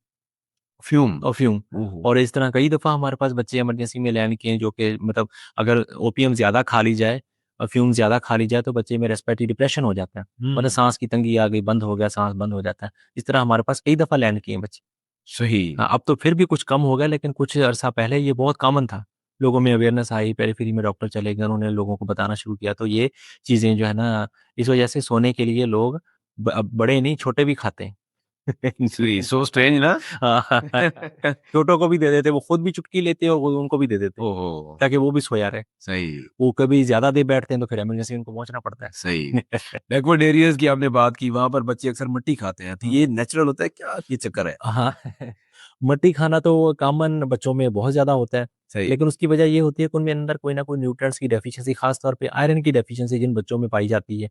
फ्यूम। अफ़्यूम। ओहो! और इस तरह कई दफ़ा हमारे पास बच्चे इमरजेंसी में लैंड किए हैं जो कि मतलब अगर ओपियम ज़्यादा खा ली जाए, अफ़्यूम ज़्यादा खा ली जाए तो बच्चे में रेस्पिरेटरी डिप्रेशन हो जाता है। मतलब हुँ। साँस की तंगी आ गई, बंद हो गया, साँस बंद हो जाता है। इस तरह हमारे पास कई दफ़ा लैंड किए हैं बच्चे। सही। हाँ, अब तो फिर भी कुछ कम हो गया, लेकिन कुछ अरसा पहले ये बहुत कॉमन था। लोगों में अवेयरनेस आई, पेरिफेरी में डॉक्टर चले गए, उन्होंने लोगों को बताना शुरू किया। तो ये चीज़ें जो है ना, इस वज़ह से सोने के लिए लोग अब बड़े नहीं, छोटे भी खाते हैं। सही, सो स्ट्रेंज ना? हाँ, छोटों को भी दे देते, वो खुद भी चुटकी लेते हैं और वो उनको भी दे देते हैं, ओहो! ताकि वो भी सोया रहे। सही, वो कभी ज़्यादा देर बैठते हैं तो फिर इमरजेंसी उनको पहुँचना पड़ता है। सही। बैकवर्ड एरियाज़ की आपने बात की, वहाँ पर बच्चे अक्सर मिट्टी खाते हैं, तो हुँ। ये नेचुरल होता है क्या ये चक्कर है? हाँ, मट्टी खाना तो कॉमन बच्चों में बहुत ज़्यादा होता है, सही। लेकिन उसकी वजह ये होती है कि उनमें अंदर कोई ना कोई न्यूट्रिएंट्स की डेफिशिएंसी, ख़ास तौर पे आयरन की डेफिशिएंसी जिन बच्चों में पाई जाती है,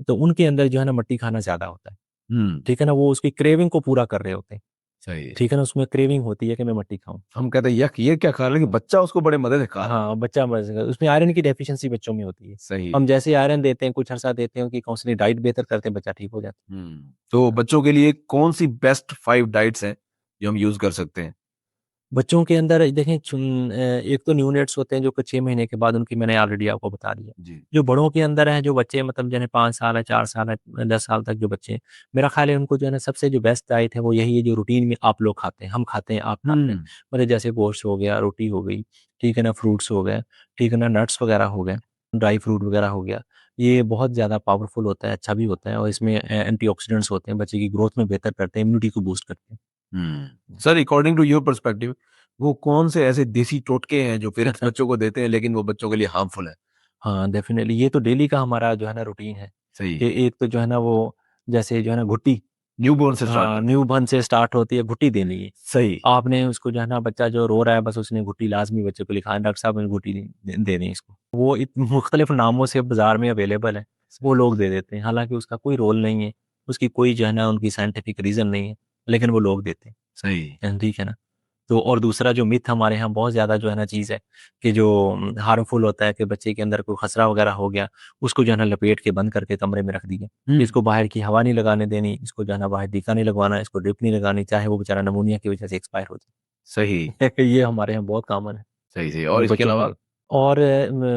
तो उनके अंदर जो है ना मट्टी खाना ज़्यादा होता है। हुँ, ठीक है ना? वो उसकी क्रेविंग को पूरा कर रहे होते हैं। सही। ठीक है ना? उसमें क्रेविंग होती है कि मैं मट्टी खाऊँ। हम कहते हैं यक ये क्या खा रहा है? लेकिन बच्चा उसको बड़े मज़े से खा रहा है। हाँ, बच्चा मर जाएगा, उसमें आयरन की डेफिशिएंसी बच्चों में होती है। सही। हम जैसे आयरन देते हैं, कुछ अरसा देते हैं, उनकी काउंसलिंग डाइट बेहतर करते हैं, बच्चा ठीक हो जाता तो है। बच्चों के लिए कौन-सी बेस्ट 5 डाइट्स हैं, जो हम यूज़ कर सकते हैं? बच्चों के अंदर देखें एक तो न्यूनेट्स होते हैं जो कि 6 महीने के बाद उनकी मैंने ऑलरेडी आपको बता दिया। जी। जो बड़ों के अंदर है, जो बच्चे मतलब जिन्हें 5 साल है, 4 साल है, 10 साल तक जो बच्चे हैं, मेरा ख़्याल है उनको जो है ना सबसे जो बेस्ट डाइट है वो यही है जो रूटीन में आप लोग खाते हैं, हम खाते हैं, आप खाते हैं। हुँ, मतलब जैसे गोश्त हो गया, रोटी हो गई, ठीक है ना, फ्रूट्स हो गए, ठीक है ना, नट्स वग़ैरह हो गए, ड्राई फ्रूट वग़ैरह हो गया। ये बहुत ज़्यादा पावरफुल होता है, अच्छा भी होता है और इसमें एंटीऑक्सीडेंट्स होते हैं, बच्चे की ग्रोथ में बेहतर करते हैं, इम्यूनिटी को बूस्ट करते हैं। Sir according to your perspective वो कौन से ऐसे देसी टोटके हैं जो पेरेंट्स बच्चों को देते हैं लेकिन वो बच्चों के लिए हार्मफुल है? हाँ, डेफ़िनेटली ये तो डेली का हमारा जो है ना रूटीन है, सही। कि एक तो जो है ना वो जैसे जो है ना घुट्टी, न्यूबॉर्न से स्टार्ट न्यू बर्न से स्टार्ट होती है, घुट्टी देनी है। सही आपने उसको जो है ना, बच्चा जो रो रहा है बस उसने घुट्टी लाजमी बच्चे को लिखा है, डॉक्टर साहब ने घुट्टी दे दें इसको। वो मुख्तलिफ नामों से बाजार में अवेलेबल है, वो लोग दे देते हैं, हालांकि उसका कोई रोल नहीं है, उसकी कोई जो है ना उनकी साइंटिफिक रीज़न नहीं है, लेकिन वो लोग देते सही हैं। ठीक है ना। तो और दूसरा जो मिथ हमारे यहाँ बहुत ज़्यादा जो है ना चीज़ है कि जो हार्मफुल होता है कि बच्चे के अंदर कोई खसरा वगैरह हो गया, उसको जो है ना लपेट के बंद करके कमरे में रख दिया। इसको बाहर की हवा नहीं लगाने देनी, इसको जो है ना बाहर टीका नहीं लगवाना, इसको ड्रिप नहीं लगानी, चाहे वो बेचारा नमूनिया की वजह से एक्सपायर हो सही जाए। ये हमारे यहाँ बहुत कॉमन है सही सही और इसके बच्चों अलावा के। और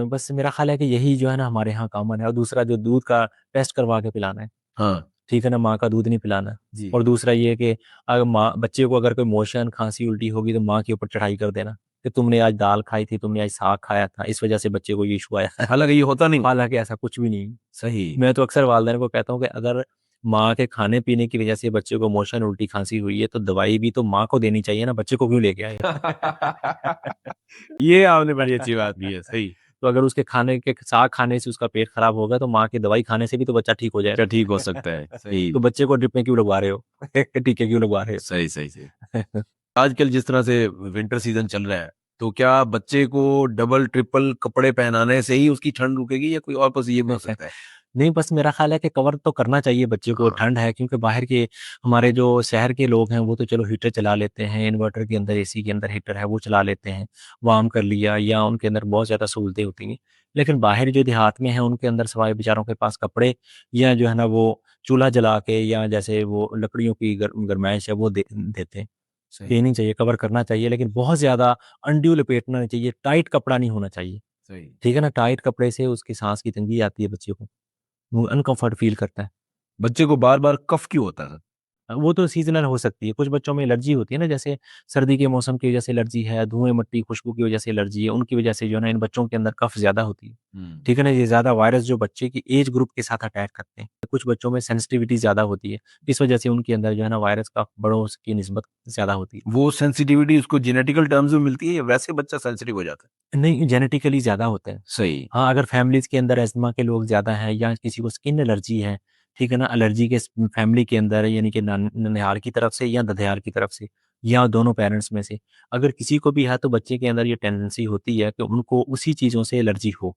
बस मेरा ख्याल है कि यही जो है ना हमारे यहाँ कॉमन है। और दूसरा जो दूध का टेस्ट करवा के पिलाना है, हाँ ठीक है ना, माँ का दूध नहीं पिलाना। जी और दूसरा ये कि अगर माँ बच्चे को अगर कोई मोशन खांसी उल्टी होगी तो माँ के ऊपर चढ़ाई कर देना कि तुमने आज दाल खाई थी, तुमने आज साग खाया था, इस वजह से बच्चे को ये इशू आया। हालांकि ये होता नहीं हालांकि ऐसा कुछ भी नहीं। सही मैं तो अक्सर वालिदैन को कहता हूँ कि अगर माँ के खाने पीने की वजह से बच्चे को मोशन उल्टी खांसी हुई है तो दवाई भी तो माँ को देनी चाहिए ना, बच्चे को क्यों लेके आए। ये आपने बड़ी अच्छी बात की है सही तो अगर उसके खाने के साग खाने से उसका पेट खराब होगा तो माँ की दवाई खाने से भी तो बच्चा ठीक हो क्या जाएगा। ठीक हो सकता है सही तो बच्चे को ड्रिप में क्यों लगवा रहे हो। टीके क्यों लगवा रहे सही सही सही हो। आजकल जिस तरह से विंटर सीजन चल रहा है तो क्या बच्चे को डबल ट्रिपल कपड़े पहनाने से ही उसकी ठंड रुकेगी या कोई और पॉसिबल भी हो सकता है नहीं, बस मेरा ख़्याल है कि कवर तो करना चाहिए बच्चे को, हाँ ठंड है क्योंकि बाहर के हमारे जो शहर के लोग हैं वो तो चलो हीटर चला लेते हैं, इन्वर्टर के अंदर एसी के अंदर हीटर है वो चला लेते हैं, वार्म कर लिया या उनके अंदर बहुत ज़्यादा सहूलतें होती हैं। लेकिन बाहर जो देहात में हैं उनके अंदर सवाए बेचारों के पास कपड़े या जो है ना वो चूल्हा जला के या जैसे वो लकड़ियों की गरमाइश है वो देते हैं। सही देनी चाहिए, कवर करना चाहिए, लेकिन बहुत ज़्यादा अनड्यू लपेटना नहीं चाहिए, टाइट कपड़ा नहीं होना चाहिए। सही ठीक है ना? टाइट कपड़े से उसकी साँस की तंगी आती है बच्चे को। वो अनकम्फर्ट फ़ील करता है। बच्चे को बार बार कफ क्यों होता है वो तो सीज़नल हो सकती है। कुछ बच्चों में एलर्जी होती है ना, जैसे सर्दी के मौसम की वज़ह से एलर्जी है, धुएँ-मिट्टी, खुशबू की वज़ह से एलर्जी है, उनकी वज़ह से जो है ना इन बच्चों के अंदर कफ ज़्यादा होती है। ठीक है ना? ये ज़्यादा वायरस जो बच्चे की एज ग्रुप के साथ अटैक करते हैं। कुछ बच्चों में सेंसिटिविटी ज़्यादा होती है, इस वज़ह से उनके अंदर जो है ना वायरस का बड़ों की निस्बत ज़्यादा होती है। वो सेंसिटिविटी उसको जेनेटिकल टर्म्स में मिलती है या वैसे बच्चा सेंसिटिव हो जाता है नहीं, जेनेटिकली ज़्यादा होता है। सही हाँ, अगर फैमिलीज़ के अंदर अस्थमा के लोग ज़्यादा हैं या किसी को स्किन एलर्जी है, ठीक है ना? एलर्जी के फैमिली के अंदर यानी कि ननिहाल की तरफ से या ददियाल की तरफ से या दोनों पेरेंट्स में से, अगर किसी को भी है तो बच्चे के अंदर ये टेंडेंसी होती है कि उनको उसी चीज़ों से एलर्जी हो,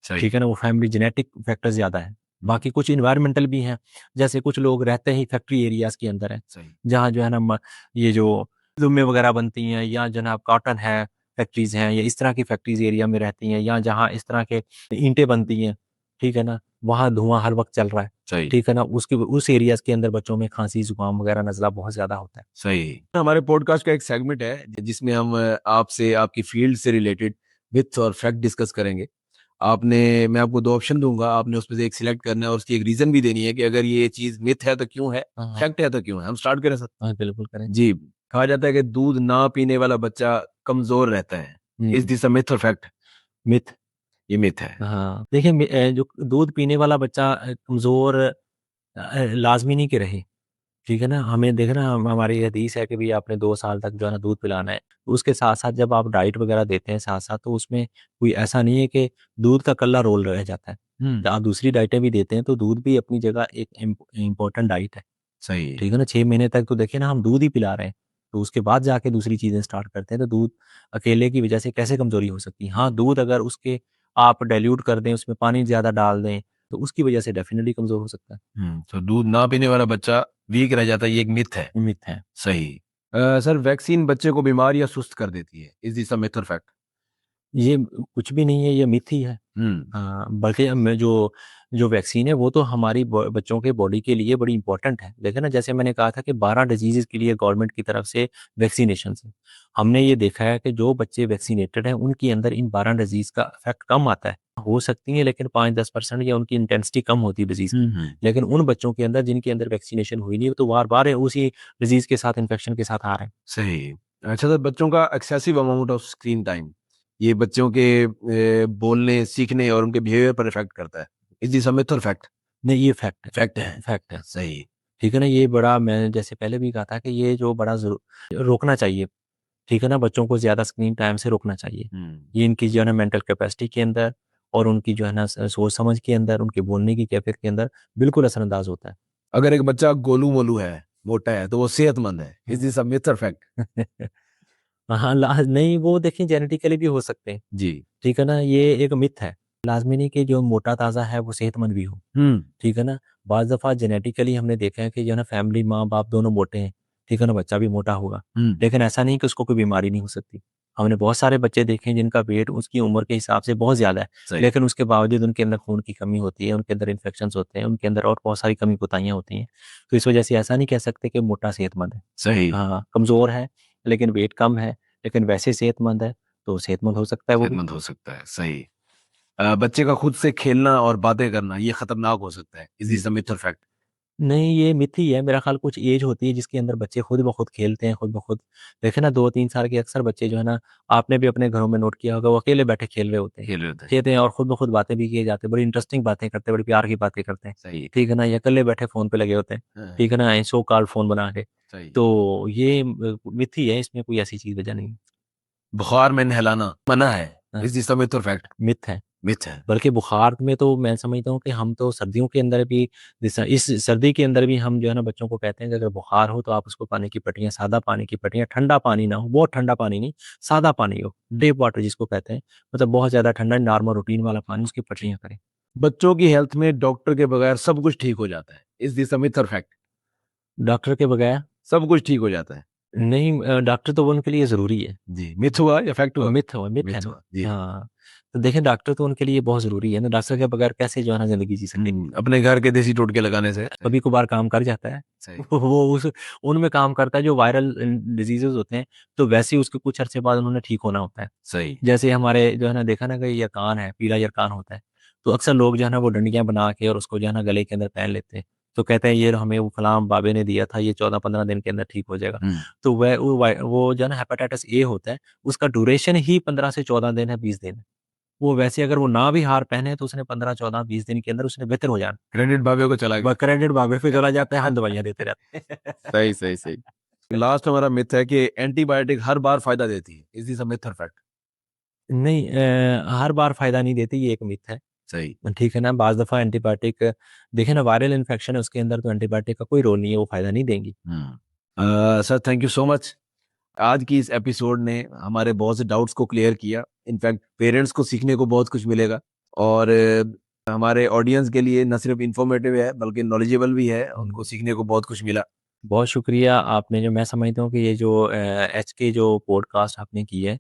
सही ठीक है ना? वो फैमिली जेनेटिक फैक्टर ज़्यादा है। बाकी कुछ एनवायरमेंटल भी हैं, जैसे कुछ लोग रहते ही फैक्ट्री एरियाज़ के अंदर हैं, सही जहाँ जो है ना ये जो दुम्में वगैरह बनती हैं या जनाब कॉटन है, फैक्ट्रीज़ हैं या इस तरह की फैक्ट्रीज़ एरिया में रहती हैं या जहाँ इस तरह के ईंटें बनती हैं, ठीक है ना? वहाँ धुआँ हर वक़्त चल रहा है, सही ठीक है ना? उसके उस एरियाज़ के अंदर बच्चों में खाँसी, ज़ुकाम वगैरह नज़ला बहुत ज़्यादा होता है। सही हमारे पॉडकास्ट का एक सेगमेंट है जिसमें हम आपसे आपकी फील्ड से रिलेटेड मिथ्स और फैक्ट डिस्कस करेंगे आपने मैं आपको दो ऑप्शन दूंगा आपने उसमें से एक सिलेक्ट करना है और उसकी एक रीजन भी देनी है कि अगर ये चीज मिथ है तो क्यों है हाँ, हाँ। फैक्ट है तो क्यों है हम स्टार्ट करें सर हाँ, बिल्कुल करें। जी कहा जाता है कि दूध ना पीने वाला बच्चा कमजोर रहता है is hmm, this a myth और फैक्ट मिथ। ये मिथ है हाँ, देखिए जो दूध पीने वाला बच्चा कमज़ोर लाज़मी नहीं कि रहे। ठीक है ना? हमें देखना हमारी हदीस है कि भई आपने 2 साल तक जो है ना दूध पिलाना है। उसके साथ-साथ जब आप डाइट वग़ैरह देते हैं साथ-साथ तो उसमें कोई ऐसा नहीं है कि दूध का कल्ला रोल रह जाता है। हम्म आप दूसरी डाइटें भी देते हैं तो दूध भी अपनी जगह एक इम्पोर्टेंट डाइट है। सही ठीक है ना? 6 महीने तक तो देखिए ना हम दूध ही पिला रहे हैं। तो उसके बाद जाके दूसरी चीज़ें स्टार्ट करते हैं तो दूध अकेले की वज़ह से कैसे कमज़ोरी हो सकती है? हाँ, दूध अगर उसके आप डाइल्यूट कर दें, उसमें पानी ज़्यादा डाल दें, तो उसकी वज़ह से डेफ़िनिटली कमज़ोर हो सकता है। तो दूध ना पीने वाला बच्चा वीक रह जाता है ये एक मिथ है मिथ है। सही सर वैक्सीन बच्चे को बीमार या सुस्त कर देती है इज दिस अ मिथ और फैक्ट ये कुछ भी नहीं है, ये मिथ ही है। हम्म हाँ, बल्कि मैं जो जो वैक्सीन है वो तो हमारी बच्चों के बॉडी के लिए बड़ी इंपॉर्टेंट है। देखिए ना जैसे मैंने कहा था कि 12 डिजीज़ के लिए गवर्नमेंट की तरफ से वैक्सीनेशंस हैं। हमने ये देखा है कि जो बच्चे वैक्सीनेटेड हैं उनके अंदर इन 12 डिजीज़ का इफ़ेक्ट कम आता है। हो सकती है लेकिन 5-10% या उनकी इंटेंसिटी कम होती है डिजीज़ की। हम्म लेकिन उन बच्चों के अंदर जिनके अंदर वैक्सीनेशन हुई नहीं है तो बार-बार उसी डिजीज़ के साथ इन्फेक्शन के साथ आ रहे हैं। सही अच्छा सर बच्चों का excessive amount of screen time ये बच्चों के बोलने सीखने और उनके बिहेवियर पर इफेक्ट करता है इज दिस अ मिथ और फैक्ट नहीं, ये फैक्ट है। फैक्ट है फैक्ट है। सही ठीक है ना? ये बड़ा मैंने जैसे पहले भी कहा था कि ये जो बड़ा रोकना चाहिए, ठीक है ना? बच्चों को ज़्यादा स्क्रीन टाइम से रोकना चाहिए। ये इनकी जो है ना मेंटल कैपेसिटी के अंदर और उनकी जो है ना सोच समझ के अंदर, उनके बोलने की कैफियत के अंदर बिल्कुल असरअंदाज होता है। अगर एक बच्चा गोलू मोलू है, मोटा है, तो वो सेहतमंद है। इज दिस अ मिथ और फैक्ट? हाँ, नहीं, वो देखिए जेनेटिकली भी हो सकते हैं, जी। ठीक है ना, ये एक मिथ है। लाजमी नहीं कि जो मोटा ताज़ा है वो सेहतमंद भी हो, ठीक है ना। बाज़ दफ़ा जेनेटिकली हमने देखा है कि जो है ना फैमिली माँ-बाप दोनों मोटे हैं, ठीक है ना, बच्चा भी मोटा होगा। लेकिन ऐसा नहीं कि उसको कोई बीमारी नहीं हो सकती। हमने बहुत सारे बच्चे देखे हैं जिनका वेट उसकी उम्र के हिसाब से बहुत ज़्यादा है, सही। लेकिन उसके बावजूद उनके अंदर खून की कमी होती है, उनके अंदर इन्फेक्शंस होते हैं, उनके अंदर और बहुत सारी कमी-कोताहियाँ होती हैं। तो इस वजह से ऐसा नहीं कह सकते कि मोटा सेहतमंद है। सही। हाँ, कमज़ोर है, लेकिन वेट कम है, लेकिन वैसे सेहतमंद है, तो सेहतमंद हो सकता है वो भी। सेहतमंद हो सकता है, सही। बच्चे का खुद से खेलना और बातें करना ये खतरनाक हो सकता है। इज दिस अ मिथ और फैक्ट? नहीं, ये मिथ ही है। मेरा ख़्याल कुछ ऐज होती है जिसके अंदर बच्चे खुद ब खुद खेलते हैं, खुद ब खुद। देखें ना 2-3 साल के अक्सर बच्चे जो है ना, आपने भी अपने घरों में नोट किया होगा, वो अकेले बैठे खेल रहे होते हैं। खेल रहे होते हैं। खेलते हैं और खुद ब खुद बातें भी किए जाते हैं, बड़ी इंटरेस्टिंग बातें करते हैं, बड़ी प्यार की बातें करते हैं। सही। ठीक है ना? या अकेले बैठे फ़ोन पे लगे होते हैं, हाँ, ठीक है ना? सो कॉल्ड फ़ोन बना के। सही। तो ये मिथ ही है, इसमें कोई ऐसी चीज़ वजह नहीं है। बुखार में नहलाना मना है। हाँ, इज दिस अ मिथ और फैक्ट? मिथ है। मिथ है। बल्कि बुखार में तो मैं समझता हूँ कि हम तो सर्दियों के अंदर भी, जैसा इस सर्दी के अंदर भी हम जो है ना बच्चों को कहते हैं कि अगर बुखार हो तो आप उसको पानी की पट्टियाँ, सादा पानी की पट्टियाँ, ठंडा पानी ना हो, बहुत ठंडा पानी नहीं, सादा पानी हो, टेप वाटर जिसको कहते हैं, मतलब बहुत ज़्यादा ठंडा, नॉर्मल रूटीन वाला पानी, उसकी पट्टियाँ करें। बच्चों की हेल्थ में डॉक्टर के बगैर सब कुछ ठीक हो जाता है। इज दिस अ मिथ और फैक्ट? डॉक्टर के बगैर सब कुछ ठीक हो जाता है। नहीं, डॉक्टर तो वो उनके लिए ज़रूरी है। जी, मिथ हुआ या फैक्ट हुआ? मिथ है मिथ ना। हुआ। जी। हाँ, तो देखिए डॉक्टर तो उनके लिए बहुत ज़रूरी है ना, डॉक्टर के बगैर कैसे जो है ना ज़िंदगी जी सकेंगे। अपने घर के देसी टोटके लगाने से। कभी-कभार काम कर जाता है। सही। वो उस उनमें काम करता है जो वायरल डिसीज़ेज़ होते हैं, तो वैसे ही उसके कुछ अरसे बाद उन्होंने ठीक होना होता है। सही। जैसे हमारे जो है ना देखा ना कि यरकान है, पीला यरकान होता है, तो अक्सर लोग जो है ना वो डंडियाँ बना के और उसको जो है ना गले के अंदर पहन लेते हैं। तो कहते हैं ये हमें वो फलाँ बाबे ने दिया था, ये 14-15 दिन के अंदर ठीक हो जाएगा। हुँ। तो वो जो है ना हेपेटाइटिस ए होता है, उसका ड्यूरेशन ही 15 से 14 दिन है, 20 दिन है। वो वैसे अगर वो ना भी हार पहने तो उसने 15, 14, 20 दिन के अंदर उसने बेहतर हो जाना। क्रेडिट बाबे को चला गया। क्रेडिट बाबे पे चला जाता है, हम दवाइयाँ देते रहते हैं। सही, सही, सही। लास्ट हमारा मिथ है कि एंटीबायोटिक हर बार फ़ायदा देती है। इज़ दिस अ मिथ और फैक्ट? नहीं, हर बार फ़ायदा नहीं देती, ये एक मिथ है। सही। ठीक है ना, बाज़ दफ़ा एंटीबायोटिक, देखिए ना वायरल इन्फेक्शन है उसके अंदर तो एंटीबायोटिक का कोई रोल नहीं है, वो फ़ायदा नहीं देंगी। Sir thank you so much. आज की इस एपिसोड ने हमारे बहुत से डाउट्स को क्लियर किया। इनफैक्ट पेरेंट्स को सीखने को बहुत कुछ मिलेगा और हमारे ऑडियंस के लिए न सिर्फ इन्फॉर्मेटिव है बल्कि नॉलेजेबल भी है, उनको सीखने को बहुत कुछ मिला। बहुत शुक्रिया आपने, जो मैं समझता हूँ कि ये जो एचके जो पॉडकास्ट आपने की है,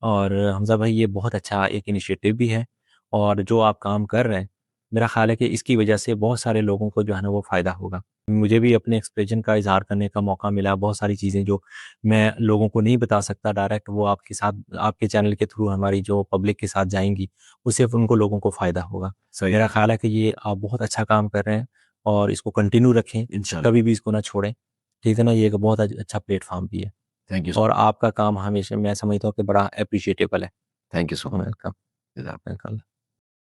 और हमज़ा भाई ये बहुत अच्छा एक इनिशिएटिव भी है, और जो आप काम कर रहे हैं, मेरा ख़्याल है कि इसकी वजह से बहुत सारे लोगों को जो है ना वो फ़ायदा होगा। मुझे भी अपने एक्सप्रेशन का इज़हार करने का मौका मिला, बहुत सारी चीज़ें जो मैं लोगों को नहीं बता सकता डायरेक्ट, वो आपके साथ, आपके चैनल के थ्रू हमारी जो पब्लिक के साथ जाएँगी, उससे उनको लोगों को फ़ायदा होगा। सही। मेरा ख़्याल है कि ये आप बहुत अच्छा काम कर रहे हैं और इसको कंटिन्यू रखें, इंशाल्लाह। कभी भी इसको ना छोड़ें। ठीक है ना? ये एक बहुत अच्छा प्लेटफ़ॉर्म भी है, थैंक यू। और आपका काम हमेशा मैं समझता हूँ कि बड़ा एप्रिशिएटेबल है। Thank you so much. Welcome. Welcome.